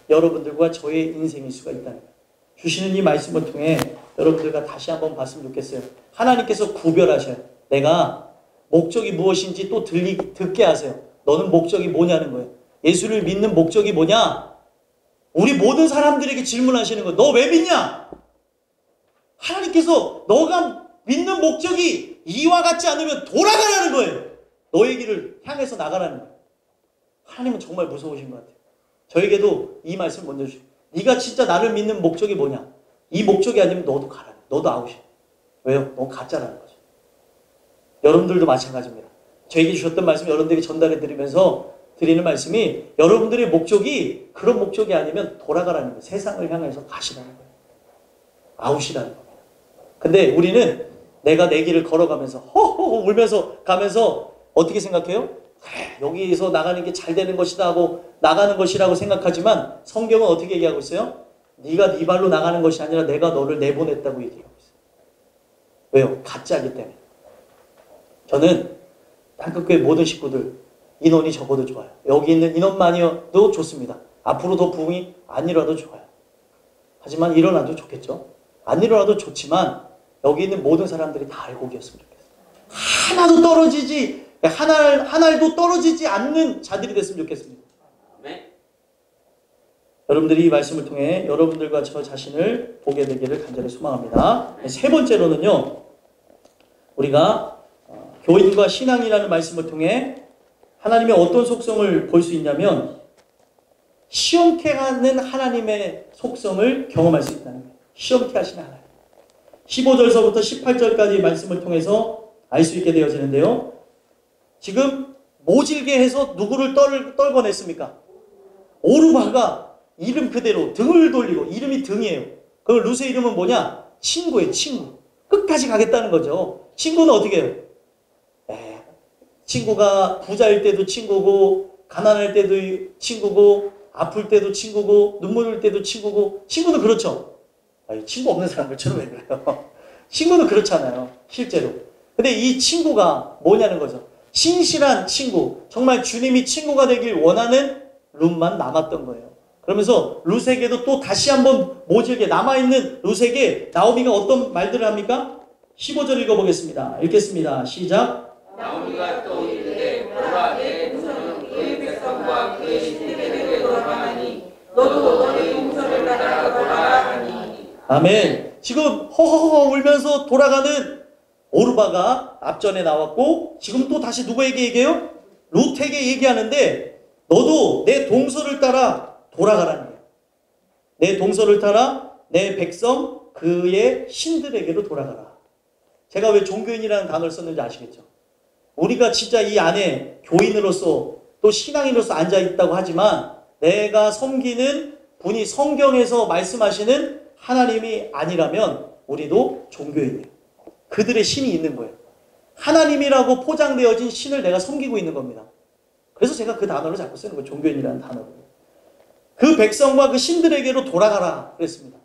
여러분들과 저의 인생일 수가 있다는 거예요. 주시는 이 말씀을 통해 여러분들과 다시 한번 봤으면 좋겠어요. 하나님께서 구별하셔요. 내가 목적이 무엇인지 또 듣게 하세요. 너는 목적이 뭐냐는 거예요. 예수를 믿는 목적이 뭐냐? 우리 모든 사람들에게 질문하시는 거예요. 너 왜 믿냐? 하나님께서 너가 믿는 목적이 이와 같지 않으면 돌아가라는 거예요. 너의 길을 향해서 나가라는 거예요. 하나님은 정말 무서우신 것 같아요. 저에게도 이 말씀 먼저 주시고 네가 진짜 나를 믿는 목적이 뭐냐? 이 목적이 아니면 너도 가라. 너도 아웃이야. 왜요? 너 가짜라는 거죠. 여러분들도 마찬가지입니다. 저에게 주셨던 말씀 여러분들에게 전달해 드리면서 드리는 말씀이 여러분들의 목적이 그런 목적이 아니면 돌아가라는 거예요. 세상을 향해서 가시라는 거예요. 아웃이라는 겁니다. 근데 우리는 내가 내 길을 걸어가면서 허허 울면서 가면서 어떻게 생각해요? 그래, 여기서 나가는 게 잘 되는 것이다 하고 나가는 것이라고 생각하지만 성경은 어떻게 얘기하고 있어요? 네가 네 발로 나가는 것이 아니라 내가 너를 내보냈다고 얘기하고 있어요. 왜요? 가짜이기 때문에. 저는 땅끝교회 모든 식구들 인원이 적어도 좋아요. 여기 있는 인원만이어도 좋습니다. 앞으로 더 부흥이 안 일어나도 좋아요. 하지만 일어나도 좋겠죠. 안 일어나도 좋지만 여기 있는 모든 사람들이 다 알고 계셨으면 좋겠어요. 하나도 떨어지지 한 알도 떨어지지 않는 자들이 됐으면 좋겠습니다. 네. 여러분들이 이 말씀을 통해 여러분들과 저 자신을 보게 되기를 간절히 소망합니다. 세 번째로는요. 우리가 교인과 신앙이라는 말씀을 통해 하나님의 어떤 속성을 볼 수 있냐면 시험케 하는 하나님의 속성을 경험할 수 있다는 거예요. 시험케 하시는 하나님. 15절서부터 18절까지 말씀을 통해서 알 수 있게 되어지는데요. 지금 모질게 해서 누구를 떨궈냈습니까? 오르바가 이름 그대로 등을 돌리고 이름이 등이에요. 그 룻의 이름은 뭐냐? 친구예요. 친구. 끝까지 가겠다는 거죠. 친구는 어떻게 해요? 친구가 부자일 때도 친구고 가난할 때도 친구고 아플 때도 친구고 눈물 흘릴 때도 친구고 친구는 그렇죠. 친구 없는 사람들처럼 왜 그래요? 친구는 그렇잖아요. 실제로. 근데 이 친구가 뭐냐는 거죠. 신실한 친구. 정말 주님이 친구가 되길 원하는 룻만 남았던 거예요. 그러면서 룻에게도 또 다시 한번 모질게 남아있는 룻에게 나오미가 어떤 말들을 합니까? 15절 읽어보겠습니다. 읽겠습니다. 시작. 나오미가 또 이르되 보라 내 동서는 그의 백성과 그의 신들에게 돌아가니 너도 너의 동서를 따라가라 하니. 아멘. 지금 허허허 울면서 돌아가는 오르바가 앞전에 나왔고 지금 또 다시 누구에게 얘기해요? 룻에게 얘기하는데 너도 내 동서를 따라 돌아가라는 거예요. 내 동서를 따라 내 백성 그의 신들에게로 돌아가라. 제가 왜 종교인이라는 단어를 썼는지 아시겠죠? 우리가 진짜 이 안에 교인으로서 또 신앙인으로서 앉아있다고 하지만 내가 섬기는 분이 성경에서 말씀하시는 하나님이 아니라면 우리도 종교인이에요. 그들의 신이 있는 거예요. 하나님이라고 포장되어진 신을 내가 섬기고 있는 겁니다. 그래서 제가 그 단어를 자꾸 쓰는 거예요. 종교인이라는 단어를. 그 백성과 그 신들에게로 돌아가라 그랬습니다.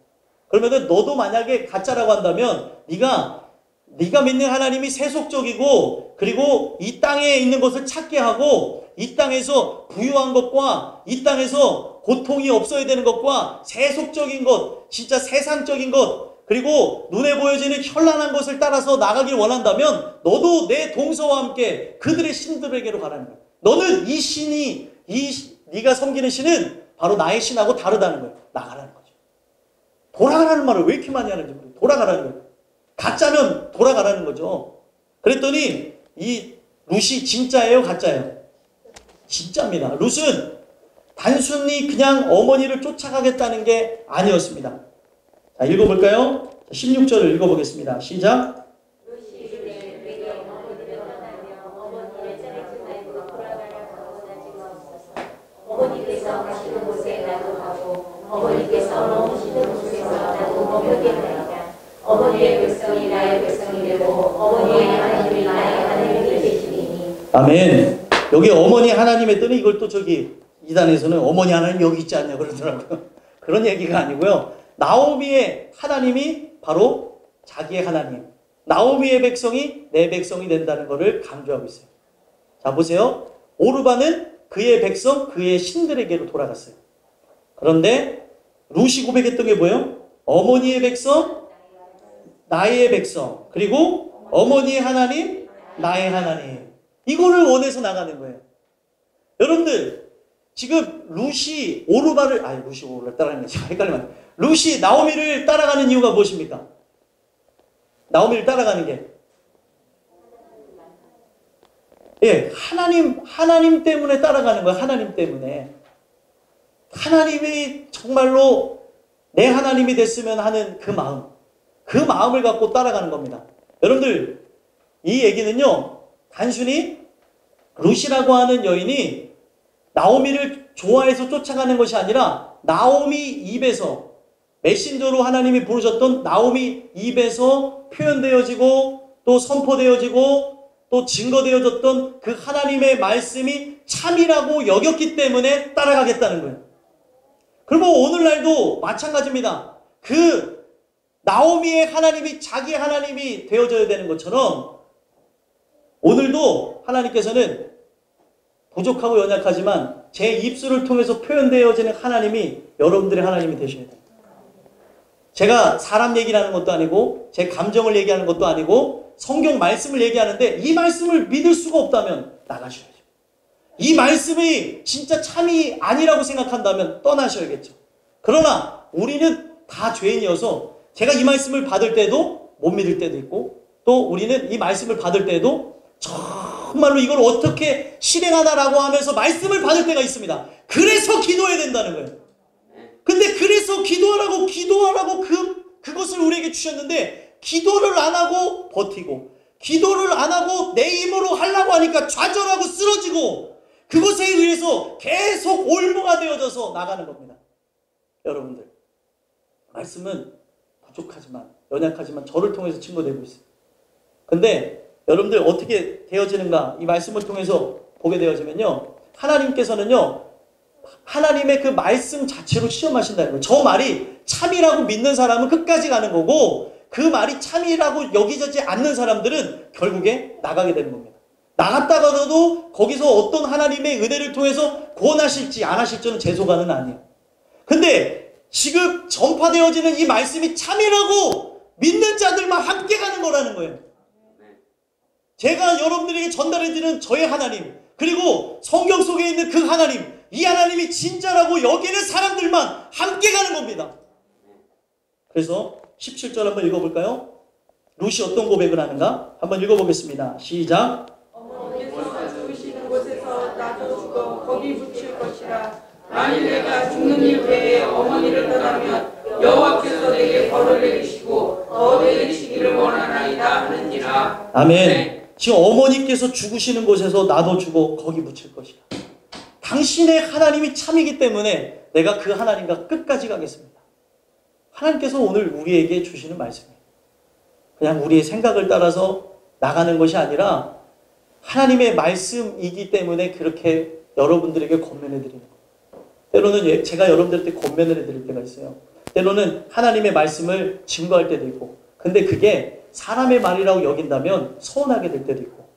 그러면 너도 만약에 가짜라고 한다면 네가 믿는 하나님이 세속적이고 그리고 이 땅에 있는 것을 찾게 하고 이 땅에서 부유한 것과 이 땅에서 고통이 없어야 되는 것과 세속적인 것, 진짜 세상적인 것 그리고 눈에 보여지는 현란한 것을 따라서 나가길 원한다면 너도 내 동서와 함께 그들의 신들에게로 가라는 거야. 너는 이 신이 네가 섬기는 신은 바로 나의 신하고 다르다는 거예요. 나가라는 거죠. 돌아가라는 말을 왜 이렇게 많이 하는지 모르겠어요. 돌아가라는 거예요. 가짜면 돌아가라는 거죠. 그랬더니 이 룻이 진짜예요? 가짜예요? 진짜입니다. 룻은 단순히 그냥 어머니를 쫓아가겠다는 게 아니었습니다. 자, 읽어볼까요? 16절을 읽어보겠습니다. 시작. 어머니께서 가시는 곳에 나도 가고 어머니께서 머무시는 곳에서 나도 머물게 하리라. 어머니의 백성이 나의 백성이 되고 어머니의 하나님이 나의 하나님이 되시리니. 아멘. 여기 어머니 하나님 했더니 이걸 또 저기 이단에서는 어머니 하나님 여기 있지 않냐 그러더라고요. 그런 얘기가 아니고요. 나오미의 하나님이 바로 자기의 하나님. 나오미의 백성이 내 백성이 된다는 것을 강조하고 있어요. 자, 보세요. 오르바는 그의 백성, 그의 신들에게로 돌아갔어요. 그런데 룻이 고백했던 게 뭐예요? 어머니의 백성, 나의 백성, 그리고 어머니의 하나님, 나의 하나님. 이거를 원해서 나가는 거예요. 여러분들 지금 룻이 오르바를 룻이 오르바를 따라가는 게 헷갈리면 룻이 나오미를 따라가는 이유가 무엇입니까? 나오미를 따라가는 게 하나님 때문에 따라가는 거예요. 하나님 때문에. 하나님이 정말로 내 하나님이 됐으면 하는 그 마음을 갖고 따라가는 겁니다. 여러분들, 이 얘기는요, 단순히 룻이라고 하는 여인이 나오미를 좋아해서 쫓아가는 것이 아니라 나오미 입에서, 메신저로 하나님이 부르셨던 나오미 입에서 표현되어지고 또 선포되어지고 또 증거되어졌던 그 하나님의 말씀이 참이라고 여겼기 때문에 따라가겠다는 거예요. 그리고 오늘날도 마찬가지입니다. 그 나오미의 하나님이 자기 하나님이 되어져야 되는 것처럼 오늘도 하나님께서는 부족하고 연약하지만 제 입술을 통해서 표현되어지는 하나님이 여러분들의 하나님이 되셔야 돼요. 제가 사람 얘기를 하는 것도 아니고 제 감정을 얘기하는 것도 아니고 성경 말씀을 얘기하는데 이 말씀을 믿을 수가 없다면 나가셔야죠. 이 말씀이 진짜 참이 아니라고 생각한다면 떠나셔야겠죠. 그러나 우리는 다 죄인이어서 제가 이 말씀을 받을 때도 못 믿을 때도 있고 또 우리는 이 말씀을 받을 때도 정말로 이걸 어떻게 실행하나라고 하면서 말씀을 받을 때가 있습니다. 그래서 기도해야 된다는 거예요. 근데 그래서 기도하라고 그것을 우리에게 주셨는데 기도를 안 하고 버티고 기도를 안 하고 내 힘으로 하려고 하니까 좌절하고 쓰러지고 그것에 의해서 계속 올무가 되어져서 나가는 겁니다. 여러분들, 말씀은 부족하지만 연약하지만 저를 통해서 증거되고 있어요. 근데 여러분들 어떻게 되어지는가 이 말씀을 통해서 보게 되어지면요, 하나님께서는요 하나님의 그 말씀 자체로 시험하신다는 거예요. 저 말이 참이라고 믿는 사람은 끝까지 가는 거고 그 말이 참이라고 여기지 않는 사람들은 결국에 나가게 되는 겁니다. 나갔다가도 거기서 어떤 하나님의 은혜를 통해서 구원하실지 안 하실지는 제 소관은 아니에요. 근데 지금 전파되어지는 이 말씀이 참이라고 믿는 자들만 함께 가는 거라는 거예요. 제가 여러분들에게 전달해드리는 저의 하나님, 그리고 성경 속에 있는 그 하나님, 이 하나님이 진짜라고 여기는 사람들만 함께 가는 겁니다. 그래서 17절 한번 읽어볼까요? 룻이 어떤 고백을 하는가? 한번 읽어보겠습니다. 시작. 어머니께서 죽으시는 곳에서 나도 죽어 거기 묻힐 것이라. 만일 내가 죽는 이후에 어머니를 떠나면 여호와께서 내게 벌을 내리시고 더 내리시기를 원하나이다 하는지라. 아멘. 네. 지금 어머니께서 죽으시는 곳에서 나도 죽어 거기 묻힐 것이라. 당신의 하나님이 참이기 때문에 내가 그 하나님과 끝까지 가겠습니다. 하나님께서 오늘 우리에게 주시는 말씀이에요. 그냥 우리의 생각을 따라서 나가는 것이 아니라 하나님의 말씀이기 때문에 그렇게 여러분들에게 권면해 드리는 거예요. 때로는 제가 여러분들한테 권면을 해드릴 때가 있어요. 때로는 하나님의 말씀을 증거할 때도 있고, 근데 그게 사람의 말이라고 여긴다면 서운하게 될 때도 있고,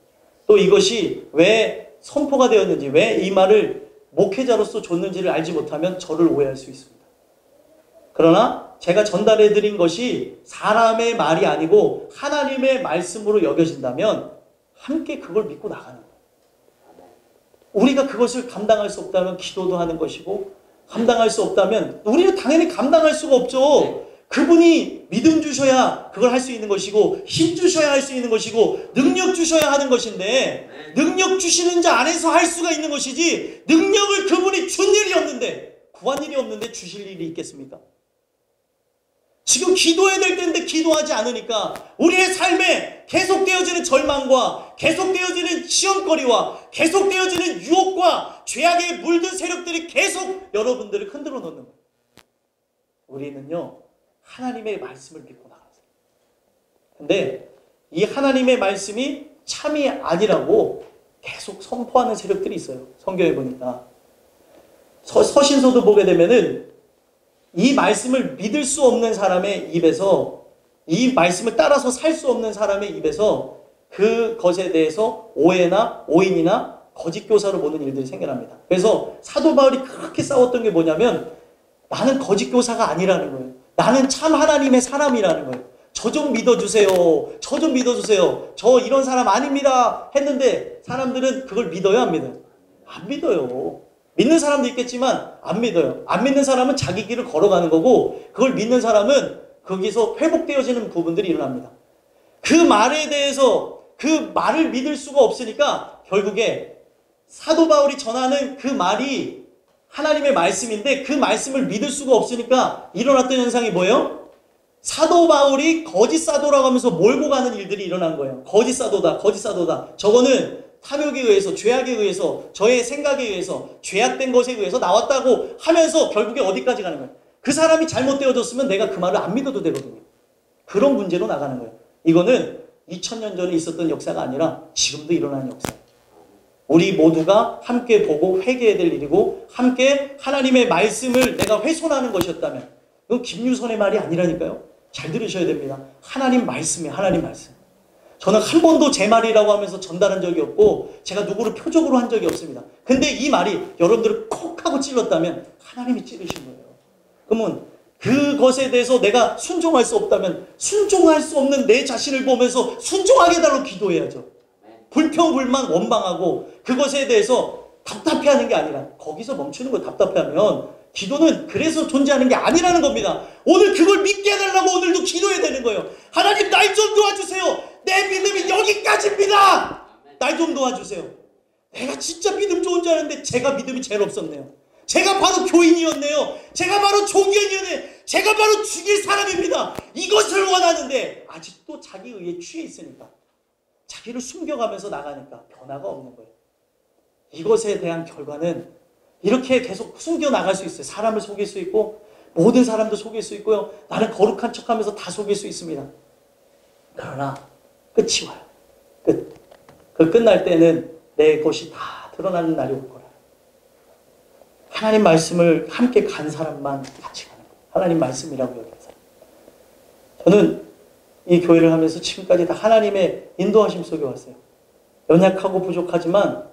또 이것이 왜 선포가 되었는지, 왜 이 말을 목회자로서 줬는지를 알지 못하면 저를 오해할 수 있습니다. 그러나 제가 전달해드린 것이 사람의 말이 아니고 하나님의 말씀으로 여겨진다면 함께 그걸 믿고 나가는 거예요. 우리가 그것을 감당할 수 없다면 기도도 하는 것이고, 감당할 수 없다면 우리는 당연히 감당할 수가 없죠. 그분이 믿음 주셔야 그걸 할 수 있는 것이고, 힘 주셔야 할 수 있는 것이고, 능력 주셔야 하는 것인데, 능력 주시는 자 안에서 할 수가 있는 것이지, 능력을 그분이 준 일이 없는데, 구한 일이 없는데 주실 일이 있겠습니까? 지금 기도해야 될 때인데 기도하지 않으니까 우리의 삶에 계속되어지는 절망과 계속되어지는 시험거리와 계속되어지는 유혹과 죄악에 물든 세력들이 계속 여러분들을 흔들어 놓는 거예요. 우리는요, 하나님의 말씀을 믿고 나가세요. 근데 이 하나님의 말씀이 참이 아니라고 계속 선포하는 세력들이 있어요. 성경에 보니까 서신서도 보게 되면은 이 말씀을 믿을 수 없는 사람의 입에서, 이 말씀을 따라서 살 수 없는 사람의 입에서 그것에 대해서 오해나 오인이나 거짓 교사로 보는 일들이 생겨납니다. 그래서 사도 바울이 그렇게 싸웠던 게 뭐냐면, 나는 거짓 교사가 아니라는 거예요. 나는 참 하나님의 사람이라는 거예요. 저 좀 믿어주세요. 저 좀 믿어주세요. 저 이런 사람 아닙니다 했는데 사람들은 그걸 믿어요, 안 믿어요? 안 믿어요. 믿는 사람도 있겠지만 안 믿어요. 안 믿는 사람은 자기 길을 걸어가는 거고, 그걸 믿는 사람은 거기서 회복되어지는 부분들이 일어납니다. 그 말에 대해서 그 말을 믿을 수가 없으니까 결국에 사도 바울이 전하는 그 말이 하나님의 말씀인데 그 말씀을 믿을 수가 없으니까 일어났던 현상이 뭐예요? 사도 바울이 거짓 사도라고 하면서 몰고 가는 일들이 일어난 거예요. 거짓 사도다, 거짓 사도다. 저거는 탐욕에 의해서, 죄악에 의해서, 저의 생각에 의해서, 죄악된 것에 의해서 나왔다고 하면서 결국에 어디까지 가는 거예요? 그 사람이 잘못되어졌으면 내가 그 말을 안 믿어도 되거든요. 그런 문제로 나가는 거예요. 이거는 2000년 전에 있었던 역사가 아니라 지금도 일어나는 역사예요. 우리 모두가 함께 보고 회개해야 될 일이고 함께 하나님의 말씀을 내가 훼손하는 것이었다면 그건 김유선의 말이 아니라니까요. 잘 들으셔야 됩니다. 하나님 말씀이에요. 하나님 말씀. 저는 한 번도 제 말이라고 하면서 전달한 적이 없고 제가 누구를 표적으로 한 적이 없습니다. 근데 이 말이 여러분들을 콕 하고 찔렀다면 하나님이 찌르신 거예요. 그러면 그것에 대해서 내가 순종할 수 없다면 순종할 수 없는 내 자신을 보면서 순종하게 해달라고 기도해야죠. 불평불만 원망하고 그것에 대해서 답답해하는 게 아니라 거기서 멈추는 거. 답답해하면 기도는 그래서 존재하는 게 아니라는 겁니다. 오늘 그걸 믿게 해달라고 오늘도 기도해야 되는 거예요. 하나님 날 좀 도와주세요. 내 믿음이 여기까지입니다. 날 좀 도와주세요. 내가 진짜 믿음 좋은 줄 알았는데 제가 믿음이 제일 없었네요. 제가 바로 교인이었네요. 제가 바로 종교인이었네요. 제가 바로 죽일 사람입니다. 이것을 원하는데 아직도 자기 의에 취해 있으니까 자기를 숨겨가면서 나가니까 변화가 없는 거예요. 이것에 대한 결과는 이렇게 계속 숨겨나갈 수 있어요. 사람을 속일 수 있고 모든 사람도 속일 수 있고요. 나는 거룩한 척하면서 다 속일 수 있습니다. 그러나 끝이 와요. 끝. 그 끝날 때는 내 것이 다 드러나는 날이 올 거라. 하나님 말씀을 함께 간 사람만 같이 가는 거예요. 하나님 말씀이라고 여기는 사람. 저는 이 교회를 하면서 지금까지 다 하나님의 인도하심 속에 왔어요. 연약하고 부족하지만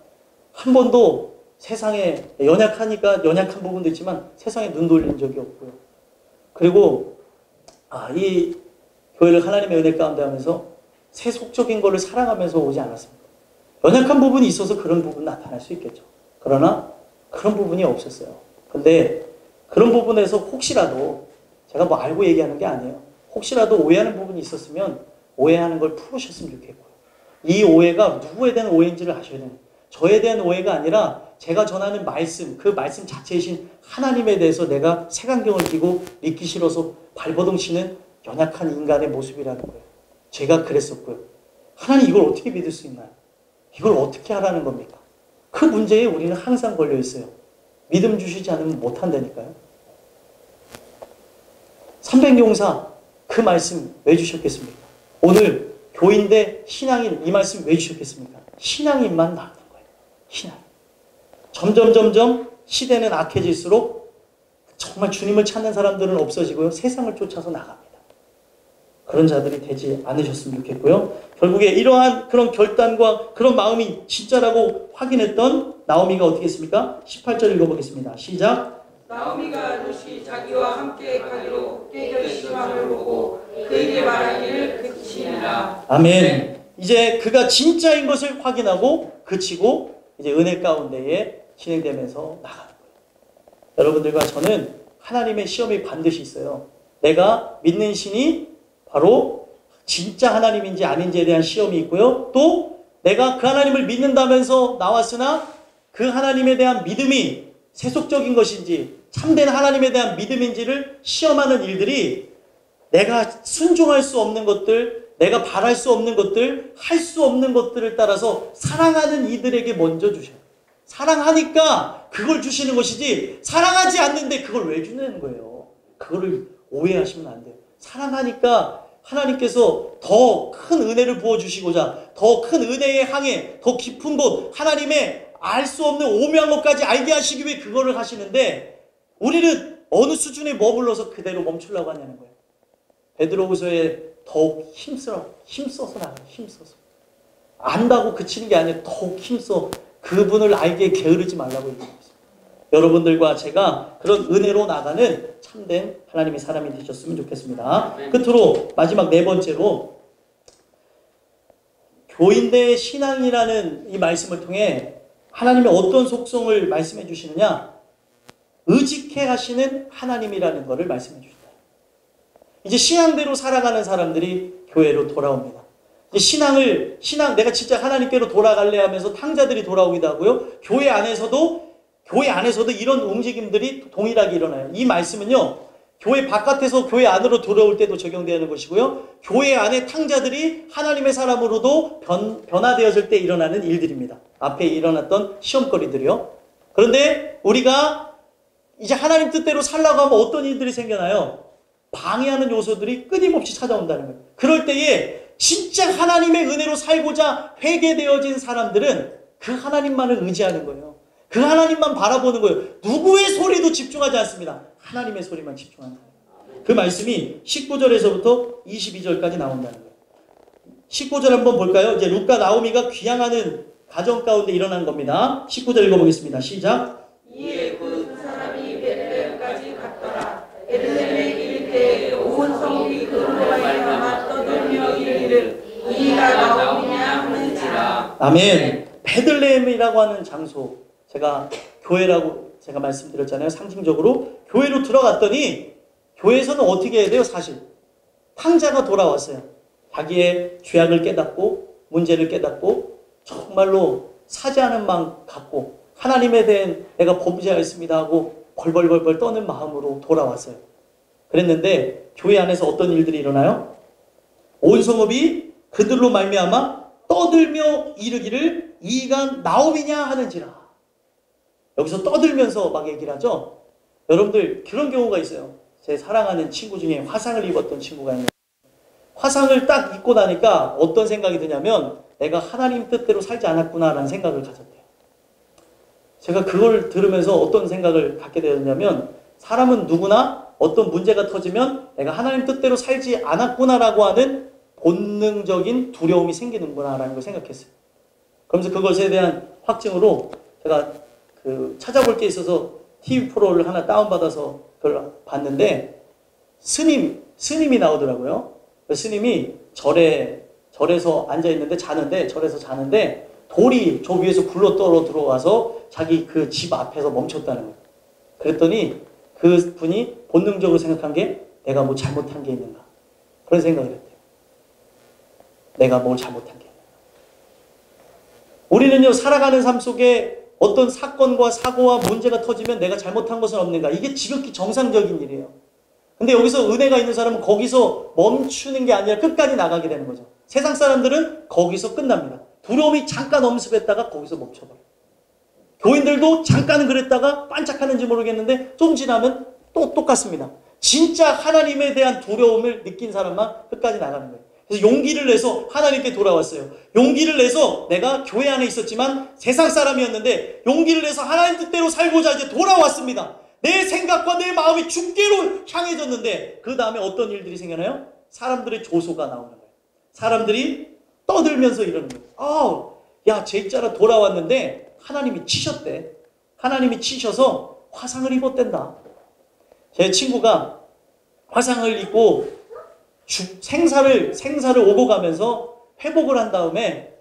한 번도 세상에 연약하니까 연약한 부분도 있지만 세상에 눈 돌린 적이 없고요. 그리고 이 교회를 하나님의 은혜 가운데 하면서 세속적인 거를 사랑하면서 오지 않았습니다. 연약한 부분이 있어서 그런 부분 나타날 수 있겠죠. 그러나 그런 부분이 없었어요. 근데 그런 부분에서 혹시라도 제가 뭐 알고 얘기하는 게 아니에요. 혹시라도 오해하는 부분이 있었으면 오해하는 걸 풀으셨으면 좋겠고요. 이 오해가 누구에 대한 오해인지를 아셔야 돼요. 저에 대한 오해가 아니라 제가 전하는 말씀, 그 말씀 자체이신 하나님에 대해서 내가 색안경을 끼고 믿기 싫어서 발버둥 치는 연약한 인간의 모습이라는 거예요. 제가 그랬었고요. 하나님 이걸 어떻게 믿을 수 있나요? 이걸 어떻게 하라는 겁니까? 그 문제에 우리는 항상 걸려 있어요. 믿음 주시지 않으면 못한다니까요. 300용사 그 말씀 왜 주셨겠습니까? 오늘 교인대 신앙인 이 말씀 왜 주셨겠습니까? 신앙인만 나오는 거예요. 신앙인. 점점 시대는 악해질수록 정말 주님을 찾는 사람들은 없어지고요. 세상을 쫓아서 나갑니다. 그런 자들이 되지 않으셨으면 좋겠고요. 결국에 이러한 그런 결단과 그런 마음이 진짜라고 확인했던 나오미가 어떻게 했습니까? 18절 읽어보겠습니다. 시작. 나오미가 룻이 자기와 함께 가기로 결심함을 보고 그에게 말하기를 그치니라. 아멘. 이제 그가 진짜인 것을 확인하고 그치고 이제 은혜 가운데에 진행되면서 나가는 거예요. 여러분들과 저는 하나님의 시험이 반드시 있어요. 내가 믿는 신이 바로 진짜 하나님인지 아닌지에 대한 시험이 있고요. 또 내가 그 하나님을 믿는다면서 나왔으나 그 하나님에 대한 믿음이 세속적인 것인지 참된 하나님에 대한 믿음인지를 시험하는 일들이 내가 순종할 수 없는 것들, 내가 바랄 수 없는 것들, 할 수 없는 것들을 따라서 사랑하는 이들에게 먼저 주셔요. 사랑하니까 그걸 주시는 것이지 사랑하지 않는데 그걸 왜 주는 거예요. 그거를 오해하시면 안 돼요. 사랑하니까 하나님께서 더 큰 은혜를 부어주시고자 더 큰 은혜의 항해, 더 깊은 곳, 하나님의 알 수 없는 오묘한 것까지 알게 하시기 위해 그거를 하시는데 우리는 어느 수준에 머물러서 그대로 멈추려고 하냐는 거예요. 베드로후서에 더욱 힘써서 나가요. 힘써서. 안다고 그치는 게 아니라 더욱 힘써 그분을 알게 게으르지 말라고 얘기하고 있습니다. 여러분들과 제가 그런 은혜로 나가는 참된 하나님의 사람이 되셨으면 좋겠습니다. 끝으로 마지막 네 번째로 교인대의 신앙이라는 이 말씀을 통해 하나님의 어떤 속성을 말씀해 주시느냐? 의직해 하시는 하나님이라는 것을 말씀해 주신다. 이제 신앙대로 살아가는 사람들이 교회로 돌아옵니다. 이제 내가 진짜 하나님께로 돌아갈래 하면서 탕자들이 돌아오기도 하고요. 교회 안에서도 교회 안에서도 이런 움직임들이 동일하게 일어나요. 이 말씀은요, 교회 바깥에서 교회 안으로 들어올 때도 적용되는 것이고요, 교회 안에 탕자들이 하나님의 사람으로도 변화되어질 때 일어나는 일들입니다. 앞에 일어났던 시험거리들이요. 그런데 우리가 이제 하나님 뜻대로 살라고 하면 어떤 일들이 생겨나요? 방해하는 요소들이 끊임없이 찾아온다는 거예요. 그럴 때에 진짜 하나님의 은혜로 살고자 회개되어진 사람들은 그 하나님만을 의지하는 거예요. 그 하나님만 바라보는 거예요. 누구의 소리도 집중하지 않습니다. 하나님의 소리만 집중한다. 그 말씀이 19절에서부터 22절까지 나온다는 거예요. 19절 한번 볼까요? 이제 룻과 나오미가 귀향하는 가정 가운데 일어난 겁니다. 19절 읽어보겠습니다. 시작. 이에 그 사람이 베들레헴까지 갔더라. 베들레헴에 이를 때 온 성읍이 그로 말미암아 떠들며 이르기를 이가 나오느냐 하는지라. 아멘. 베들레헴이라고 하는 장소, 제가 교회라고 제가 말씀드렸잖아요. 상징적으로 교회로 들어갔더니 교회에서는 어떻게 해야 돼요? 사실 탕자가 돌아왔어요. 자기의 죄악을 깨닫고 문제를 깨닫고 정말로 사죄하는 마음 갖고 하나님에 대한 내가 범죄하였습니다 하고 벌벌벌벌 떠는 마음으로 돌아왔어요. 그랬는데 교회 안에서 어떤 일들이 일어나요? 온 성읍이 그들로 말미암아 떠들며 이르기를 이가 나오미냐 하는지라. 여기서 떠들면서 막 얘기를 하죠. 여러분들 그런 경우가 있어요. 제 사랑하는 친구 중에 화상을 입었던 친구가 있는데, 화상을 딱 입고 나니까 어떤 생각이 드냐면 내가 하나님 뜻대로 살지 않았구나라는 생각을 가졌대요. 제가 그걸 들으면서 어떤 생각을 갖게 되었냐면, 사람은 누구나 어떤 문제가 터지면 내가 하나님 뜻대로 살지 않았구나라고 하는 본능적인 두려움이 생기는구나라는 걸 생각했어요. 그러면서 그것에 대한 확증으로 제가 찾아볼 게 있어서 TV 프로를 하나 다운받아서 그걸 봤는데, 스님이 나오더라고요. 그 스님이 절에서 앉아있는데 절에서 자는데 돌이 저 위에서 굴러 떨어 들어와서 자기 그 집 앞에서 멈췄다는 거예요. 그랬더니 그 분이 본능적으로 생각한 게 내가 뭐 잘못한 게 있는가, 그런 생각을 했대요. 내가 뭘 잘못한 게 있는가. 우리는요, 살아가는 삶 속에 어떤 사건과 사고와 문제가 터지면 내가 잘못한 것은 없는가, 이게 지극히 정상적인 일이에요. 근데 여기서 은혜가 있는 사람은 거기서 멈추는 게 아니라 끝까지 나가게 되는 거죠. 세상 사람들은 거기서 끝납니다. 두려움이 잠깐 엄습했다가 거기서 멈춰버려요. 교인들도 잠깐은 그랬다가 반짝하는지 모르겠는데 좀 지나면 또 똑같습니다. 진짜 하나님에 대한 두려움을 느낀 사람만 끝까지 나가는 거예요. 그래서 용기를 내서 하나님께 돌아왔어요. 용기를 내서 내가 교회 안에 있었지만 세상 사람이었는데 용기를 내서 하나님 뜻대로 살고자 이제 돌아왔습니다. 내 생각과 내 마음이 주께로 향해졌는데 그 다음에 어떤 일들이 생겨나요? 사람들의 조소가 나오는 거예요. 사람들이 떠들면서 이러는 거예요. 야, 쟤 있잖아, 돌아왔는데 하나님이 치셨대. 하나님이 치셔서 화상을 입었댄다. 제 친구가 화상을 입고 생사를 오고 가면서 회복을 한 다음에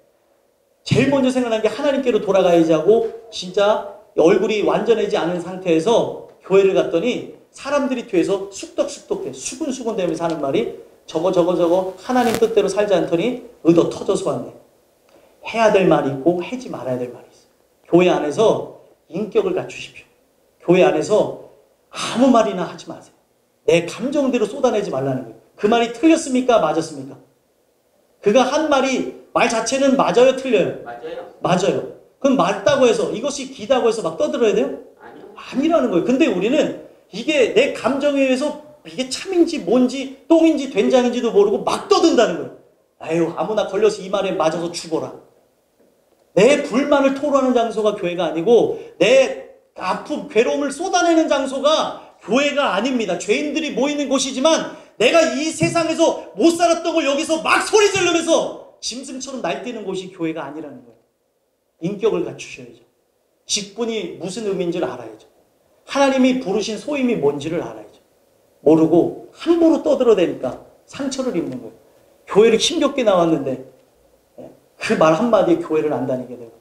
제일 먼저 생각난 게 하나님께로 돌아가야지 하고, 진짜 얼굴이 완전해지지 않은 상태에서 교회를 갔더니 사람들이 뒤에서 쑥덕쑥덕대 수근수근 대면서 하는 말이 저거 하나님 뜻대로 살지 않더니 의도 터져서 왔네. 해야 될 말이 있고 하지 말아야 될 말이 있어요. 교회 안에서 인격을 갖추십시오. 교회 안에서 아무 말이나 하지 마세요. 내 감정대로 쏟아내지 말라는 거예요. 그 말이 틀렸습니까? 맞았습니까? 그가 한 말이 말 자체는 맞아요? 틀려요? 맞아요. 그럼 맞다고 해서 이것이 기다고 해서 막 떠들어야 돼요? 아니라는 거예요. 근데 우리는 이게 내 감정에 의해서 이게 참인지 뭔지 똥인지 된장인지도 모르고 막 떠든다는 거예요. 아유, 아무나 걸려서 이 말에 맞아서 죽어라. 내 불만을 토로하는 장소가 교회가 아니고 내 아픔, 괴로움을 쏟아내는 장소가 교회가 아닙니다. 죄인들이 모이는 곳이지만 내가 이 세상에서 못 살았던 걸 여기서 막 소리 지르면서 짐승처럼 날뛰는 곳이 교회가 아니라는 거예요. 인격을 갖추셔야죠. 직분이 무슨 의미인지를 알아야죠. 하나님이 부르신 소임이 뭔지를 알아야죠. 모르고 함부로 떠들어대니까 상처를 입는 거예요. 교회를 힘겹게 나왔는데 그 말 한마디에 교회를 안 다니게 되고,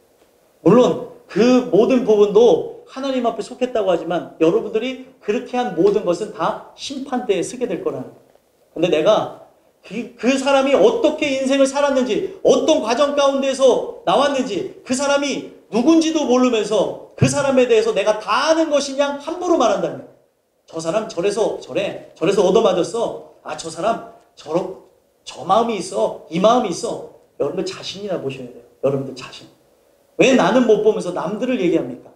물론 그 모든 부분도 하나님 앞에 속했다고 하지만 여러분들이 그렇게 한 모든 것은 다 심판대에 서게 될 거라는 거예요. 근데 내가 그 사람이 어떻게 인생을 살았는지, 어떤 과정 가운데서 나왔는지, 그 사람이 누군지도 모르면서 그 사람에 대해서 내가 다 아는 것이냐 함부로 말한다면, 저 사람 저래서 얻어맞았어. 아, 저 사람 저 마음이 있어, 이 마음이 있어. 여러분들 자신이나 보셔야 돼요. 여러분들 자신. 왜 나는 못 보면서 남들을 얘기합니까?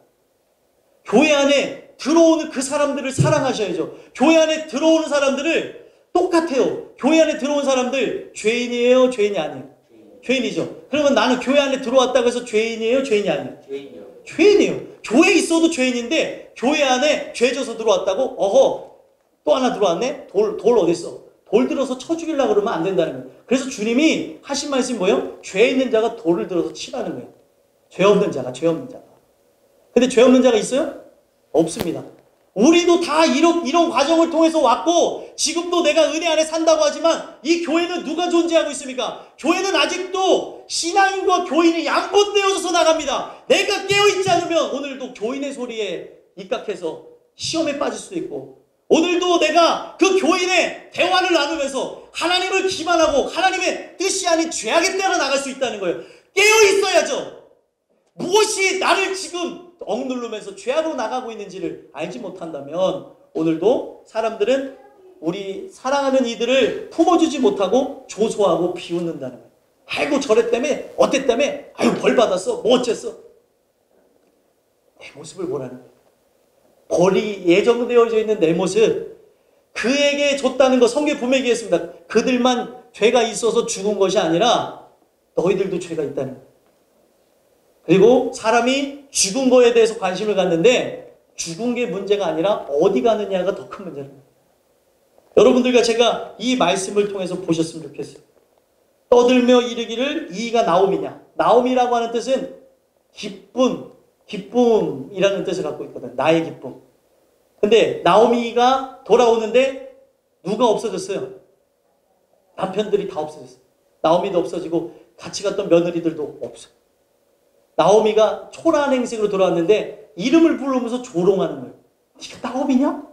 교회 안에 들어오는 그 사람들을 사랑하셔야죠. 교회 안에 들어오는 사람들을 똑같아요. 교회 안에 들어온 사람들 죄인이에요, 죄인이 아니에요? 죄인이죠. 그러면 나는 교회 안에 들어왔다고 해서 죄인이에요, 죄인이 아니에요? 죄인이요. 죄인이에요. 교회에 있어도 죄인인데 교회 안에 죄 져서 들어왔다고? 어허, 또 하나 들어왔네? 돌 어디 있어? 돌 들어서 쳐 죽이려고 그러면 안 된다는 거예요. 그래서 주님이 하신 말씀이 뭐예요? 죄 있는 자가 돌을 들어서 치라는 거예요. 죄 없는 자가. 근데 죄 없는 자가 있어요? 없습니다. 우리도 다 이런 과정을 통해서 왔고, 지금도 내가 은혜 안에 산다고 하지만 이 교회는 누가 존재하고 있습니까? 교회는 아직도 신앙인과 교인이 양분되어져서 나갑니다. 내가 깨어있지 않으면 오늘도 교인의 소리에 입각해서 시험에 빠질 수도 있고, 오늘도 내가 그 교인의 대화를 나누면서 하나님을 기만하고 하나님의 뜻이 아닌 죄악의 때로 나갈 수 있다는 거예요. 깨어있어야죠. 무엇이 나를 지금 억누르면서 죄악으로 나가고 있는지를 알지 못한다면 오늘도 사람들은 우리 사랑하는 이들을 품어주지 못하고 조소하고 비웃는다는 거예요. 아이고 저랬다며, 어땠다며, 아유 벌 받았어, 뭐 어쨌어. 내 모습을 보라는 거예요. 벌이 예정되어져 있는 내 모습, 그에게 줬다는 거 성경에 분명히 얘기했습니다. 그들만 죄가 있어서 죽은 것이 아니라 너희들도 죄가 있다는 거예요. 그리고 사람이 죽은 거에 대해서 관심을 갖는데 죽은 게 문제가 아니라 어디 가느냐가 더 큰 문제입니다. 여러분들과 제가 이 말씀을 통해서 보셨으면 좋겠어요. 떠들며 이르기를 이가 나옴이냐. 나옴이라고 하는 뜻은 기쁨이라는 뜻을 갖고 있거든. 나의 기쁨. 근데 나오미가 돌아오는데 누가 없어졌어요? 남편들이 다 없어졌어요. 나오미도 없어지고 같이 갔던 며느리들도 없어. 나오미가 초라한 행색으로 돌아왔는데 이름을 부르면서 조롱하는 거예요. 네가 나오미냐?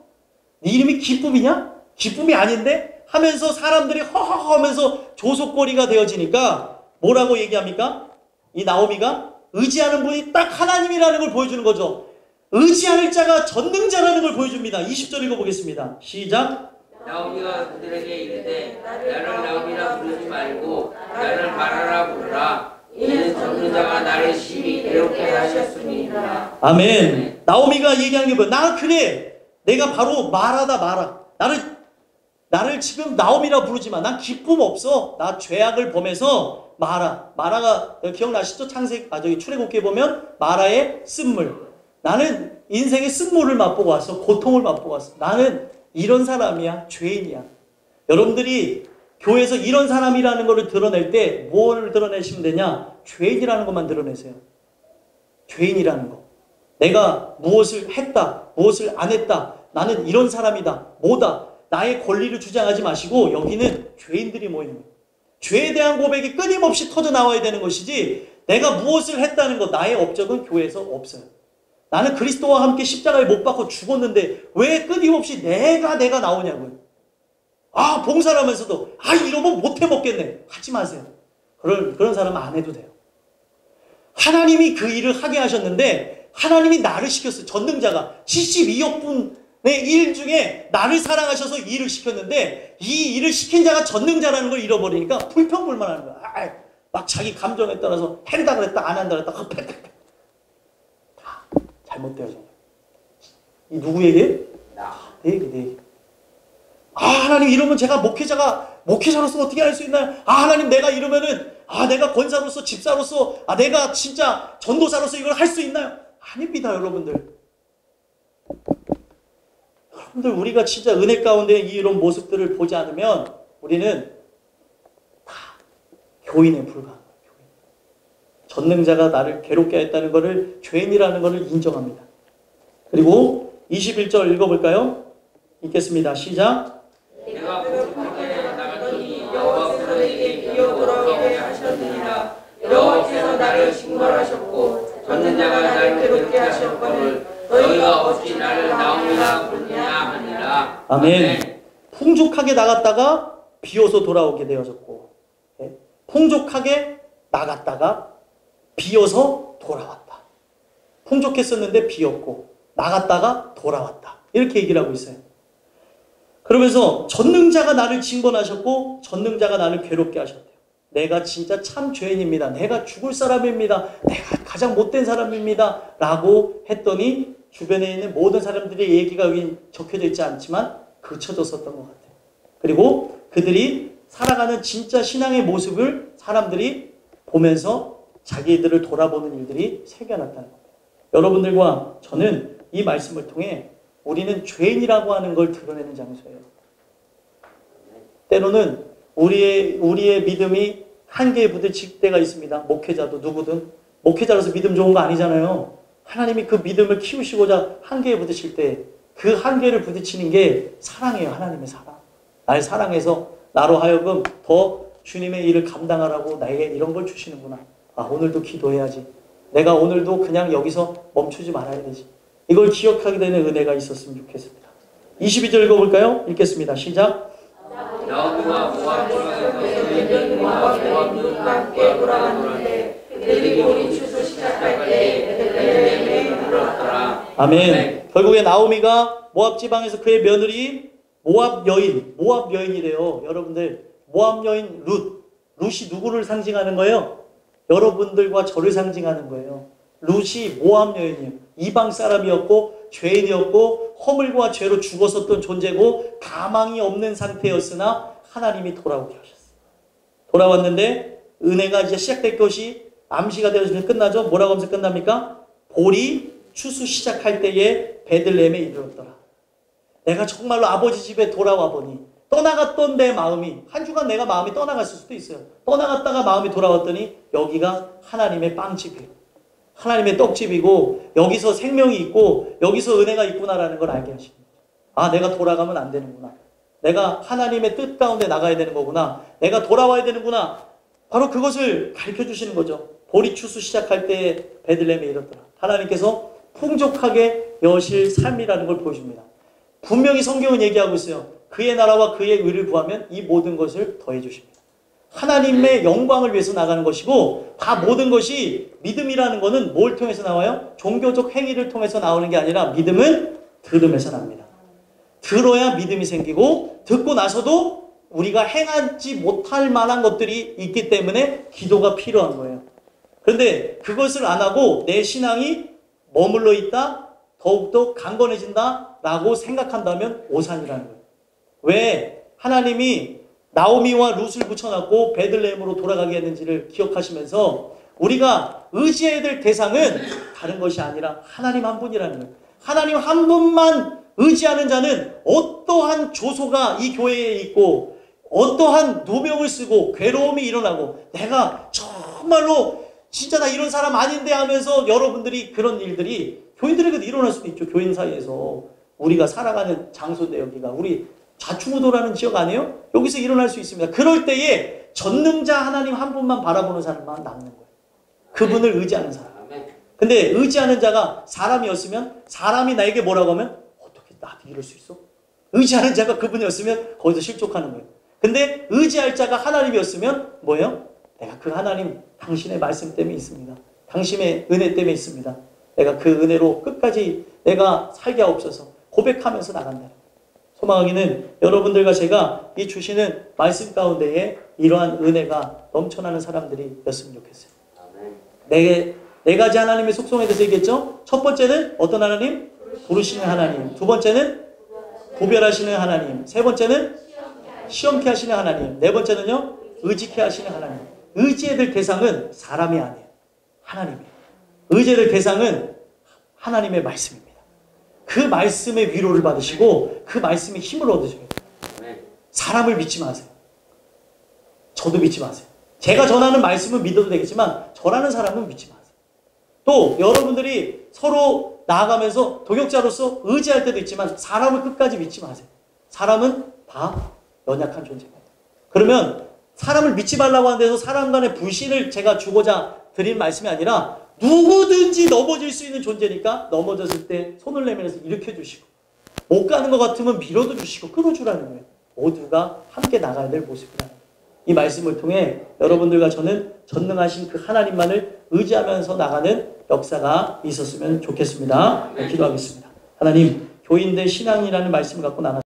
네 이름이 기쁨이냐? 기쁨이 아닌데? 하면서 사람들이 허허허 하면서 조속거리가 되어지니까 뭐라고 얘기합니까? 이 나오미가 의지하는 분이 딱 하나님이라는 걸 보여주는 거죠. 의지할 자가 전능자라는 걸 보여줍니다. 20절 읽어보겠습니다. 시작. 나오미가 그들에게 이르되 나를 나오미라 부르지 말고 나를 마라라 부르라. 이는 전능자가 나를 심히 괴롭게 하셨음이니라. 아멘. 나오미가 얘기하는 게 뭐야? 나 그래. 내가 바로 마라다 마라. 나를 지금 나오미라 부르지 마. 난 기쁨 없어. 나 죄악을 범해서 마라. 마라가 기억나시죠? 출애굽기에 보면 마라의 쓴물. 나는 인생의 쓴물을 맛보고 왔어. 고통을 맛보고 왔어. 나는 이런 사람이야. 죄인이야. 여러분들이 교회에서 이런 사람이라는 것을 드러낼 때 뭘 드러내시면 되냐? 죄인이라는 것만 드러내세요. 죄인이라는 거. 내가 무엇을 했다. 무엇을 안 했다. 나는 이런 사람이다. 뭐다. 나의 권리를 주장하지 마시고 여기는 죄인들이 모이는 거예요. 죄에 대한 고백이 끊임없이 터져 나와야 되는 것이지 내가 무엇을 했다는 것, 나의 업적은 교회에서 없어요. 나는 그리스도와 함께 십자가에 못 박혀 죽었는데 왜 끊임없이 내가 나오냐고요. 아, 봉사를 하면서도 이러면 못해 먹겠네. 하지 마세요. 그런 사람은 안 해도 돼요. 하나님이 그 일을 하게 하셨는데 하나님이 나를 시켰어요. 전능자가 72억 분의 일 중에 나를 사랑하셔서 이 일을 시켰는데 이 일을 시킨 자가 전능자라는 걸 잃어버리니까 불평불만하는 거야. 막 자기 감정에 따라서 한다 그랬다 안 한다 그랬다 다 잘못되어진 거야. 이 누구 얘기? 내 얘기. 하나님 이러면 제가 목회자로서 어떻게 할 수 있나요? 하나님 내가 이러면은 내가 권사로서 집사로서 내가 진짜 전도사로서 이걸 할 수 있나요? 아닙니다, 여러분들. 우리가 진짜 은혜 가운데 이런 모습들을 보지 않으면 우리는 다 교인에 불과한 거예요. 전능자가 나를 괴롭게 했다는 것을 죄인이라는 것을 인정합니다. 그리고 21절 읽어볼까요? 읽겠습니다. 시작. 내가 부족하게 나갔더니 여호와께서 내게 기어 돌아오게 하셨느니라. 여호와께서 나를 징벌하셨고 전능자가 나를 괴롭게 하셨거늘 너희가 어찌 나를 나오미라 부르냐 하니라. 아멘. 풍족하게 나갔다가 비어서 돌아오게 되어졌고, 풍족하게 나갔다가 비어서 돌아왔다. 풍족했었는데 비었고 나갔다가 돌아왔다. 이렇게 얘기를 하고 있어요. 그러면서 전능자가 나를 징벌하셨고 전능자가 나를 괴롭게 하셨대요. 내가 진짜 참 죄인입니다. 내가 죽을 사람입니다. 내가 가장 못된 사람입니다. 라고 했더니 주변에 있는 모든 사람들의 얘기가 여기 적혀져 있지 않지만 그쳐졌었던 것 같아요. 그리고 그들이 살아가는 진짜 신앙의 모습을 사람들이 보면서 자기들을 돌아보는 일들이 새겨났다는 겁니다. 여러분들과 저는 이 말씀을 통해 우리는 죄인이라고 하는 걸 드러내는 장소예요. 때로는 우리의 믿음이 한계에 부딪힐 때가 있습니다. 목회자도 누구든. 목회자로서 믿음 좋은 거 아니잖아요. 하나님이 그 믿음을 키우시고자 한계에 부딪힐 때 그 한계를 부딪히는 게 사랑이에요. 하나님의 사랑. 날 사랑해서 나로 하여금 더 주님의 일을 감당하라고 나에게 이런 걸 주시는구나. 아, 오늘도 기도해야지. 내가 오늘도 그냥 여기서 멈추지 말아야 되지. 이걸 기억하게 되는 은혜가 있었으면 좋겠습니다. 22절 읽어볼까요? 읽겠습니다. 시작. 나오미가 모압 지방에서 모압과 함께 돌아갔는데 그들이 보리 추수 시작할 때 베들레헴에 이르렀더라. 아멘. 결국에 나오미가 모압 지방에서 그의 며느리 모압 여인이래요. 여러분들 모압 여인 룻이 누구를 상징하는 거예요? 여러분들과 저를 상징하는 거예요. 룻이 모압 여인이에요. 이방 사람이었고 죄인이었고 허물과 죄로 죽었었던 존재고 가망이 없는 상태였으나 하나님이 돌아오게 하셨어요. 돌아왔는데 은혜가 이제 시작될 것이 암시가 되어서 끝나죠. 뭐라고 하면서 끝납니까? 보리 추수 시작할 때에 베들레헴에 이르렀더라. 내가 정말로 아버지 집에 돌아와 보니 떠나갔던 내 마음이 한 주간 내가 마음이 떠나갔을 수도 있어요. 떠나갔다가 마음이 돌아왔더니 여기가 하나님의 빵집이에요. 하나님의 떡집이고 여기서 생명이 있고 여기서 은혜가 있구나라는 걸 알게 하십니다. 아, 내가 돌아가면 안 되는구나. 내가 하나님의 뜻 가운데 나가야 되는 거구나. 내가 돌아와야 되는구나. 바로 그것을 가르쳐 주시는 거죠. 보리 추수 시작할 때에 베들레헴에 이르렀더라. 하나님께서 풍족하게 여실 삶이라는 걸 보여줍니다. 분명히 성경은 얘기하고 있어요. 그의 나라와 그의 의를 구하면 이 모든 것을 더해 주십니다. 하나님의 영광을 위해서 나가는 것이고 다 모든 것이 믿음이라는 것은 뭘 통해서 나와요? 종교적 행위를 통해서 나오는 게 아니라 믿음은 들음에서 납니다. 들어야 믿음이 생기고 듣고 나서도 우리가 행하지 못할 만한 것들이 있기 때문에 기도가 필요한 거예요. 그런데 그것을 안 하고 내 신앙이 머물러 있다, 더욱더 강건해진다라고 생각한다면 오산이라는 거예요. 왜 하나님이 나오미와 룻을 붙여놨고 베들레헴으로 돌아가게 했는지를 기억하시면서 우리가 의지해야 될 대상은 다른 것이 아니라 하나님 한 분이라는 거예요. 하나님 한 분만 의지하는 자는 어떠한 조소가 이 교회에 있고 어떠한 누명을 쓰고 괴로움이 일어나고 내가 정말로 진짜 나 이런 사람 아닌데 하면서 여러분들이 그런 일들이 교인들에게도 일어날 수도 있죠. 교인 사이에서. 우리가 살아가는 장소인데 여기가 우리 좌충우도라는 지역 아니에요? 여기서 일어날 수 있습니다. 그럴 때에 전능자 하나님 한 분만 바라보는 사람만 남는 거예요. 그분을 의지하는 사람. 근데 의지하는 자가 사람이었으면 사람이 나에게 뭐라고 하면 어떻게 나도 이럴 수 있어? 의지하는 자가 그분이었으면 거기서 실족하는 거예요. 근데 의지할 자가 하나님이었으면 뭐예요? 내가 그 하나님 당신의 말씀 때문에 있습니다. 당신의 은혜 때문에 있습니다. 내가 그 은혜로 끝까지 내가 살게 하옵소서 고백하면서 나간다. 소망하기는 여러분들과 제가 이 주시는 말씀 가운데에 이러한 은혜가 넘쳐나는 사람들이 였으면 좋겠어요. 네 가지 하나님의 속성에 대해서 얘기했죠. 첫 번째는 어떤 하나님? 부르시는 하나님. 두 번째는 구별하시는 하나님. 세 번째는 시험케 하시는 하나님. 네 번째는요, 의지케 하시는 하나님. 의지해야 될 대상은 사람이 아니에요. 하나님이에요. 의지해야 될 대상은 하나님의 말씀입니다. 그 말씀의 위로를 받으시고 그 말씀의 힘을 얻으셔야 돼요. 사람을 믿지 마세요. 저도 믿지 마세요. 제가 전하는 말씀은 믿어도 되겠지만 저라는 사람은 믿지 마세요. 또 여러분들이 서로 나아가면서 동역자로서 의지할 때도 있지만 사람을 끝까지 믿지 마세요. 사람은 다 연약한 존재입니다. 그러면 사람을 믿지 말라고 하는 데서 사람 간의 불신을 제가 주고자 드린 말씀이 아니라 누구든지 넘어질 수 있는 존재니까 넘어졌을 때 손을 내밀어서 일으켜주시고 못 가는 것 같으면 밀어도 주시고 끌어주라는 거예요. 모두가 함께 나가야 될 모습이라는 거예요. 이 말씀을 통해 여러분들과 저는 전능하신 그 하나님만을 의지하면서 나가는 역사가 있었으면 좋겠습니다. 기도하겠습니다. 하나님, 교인들 신앙이라는 말씀을 갖고 나눠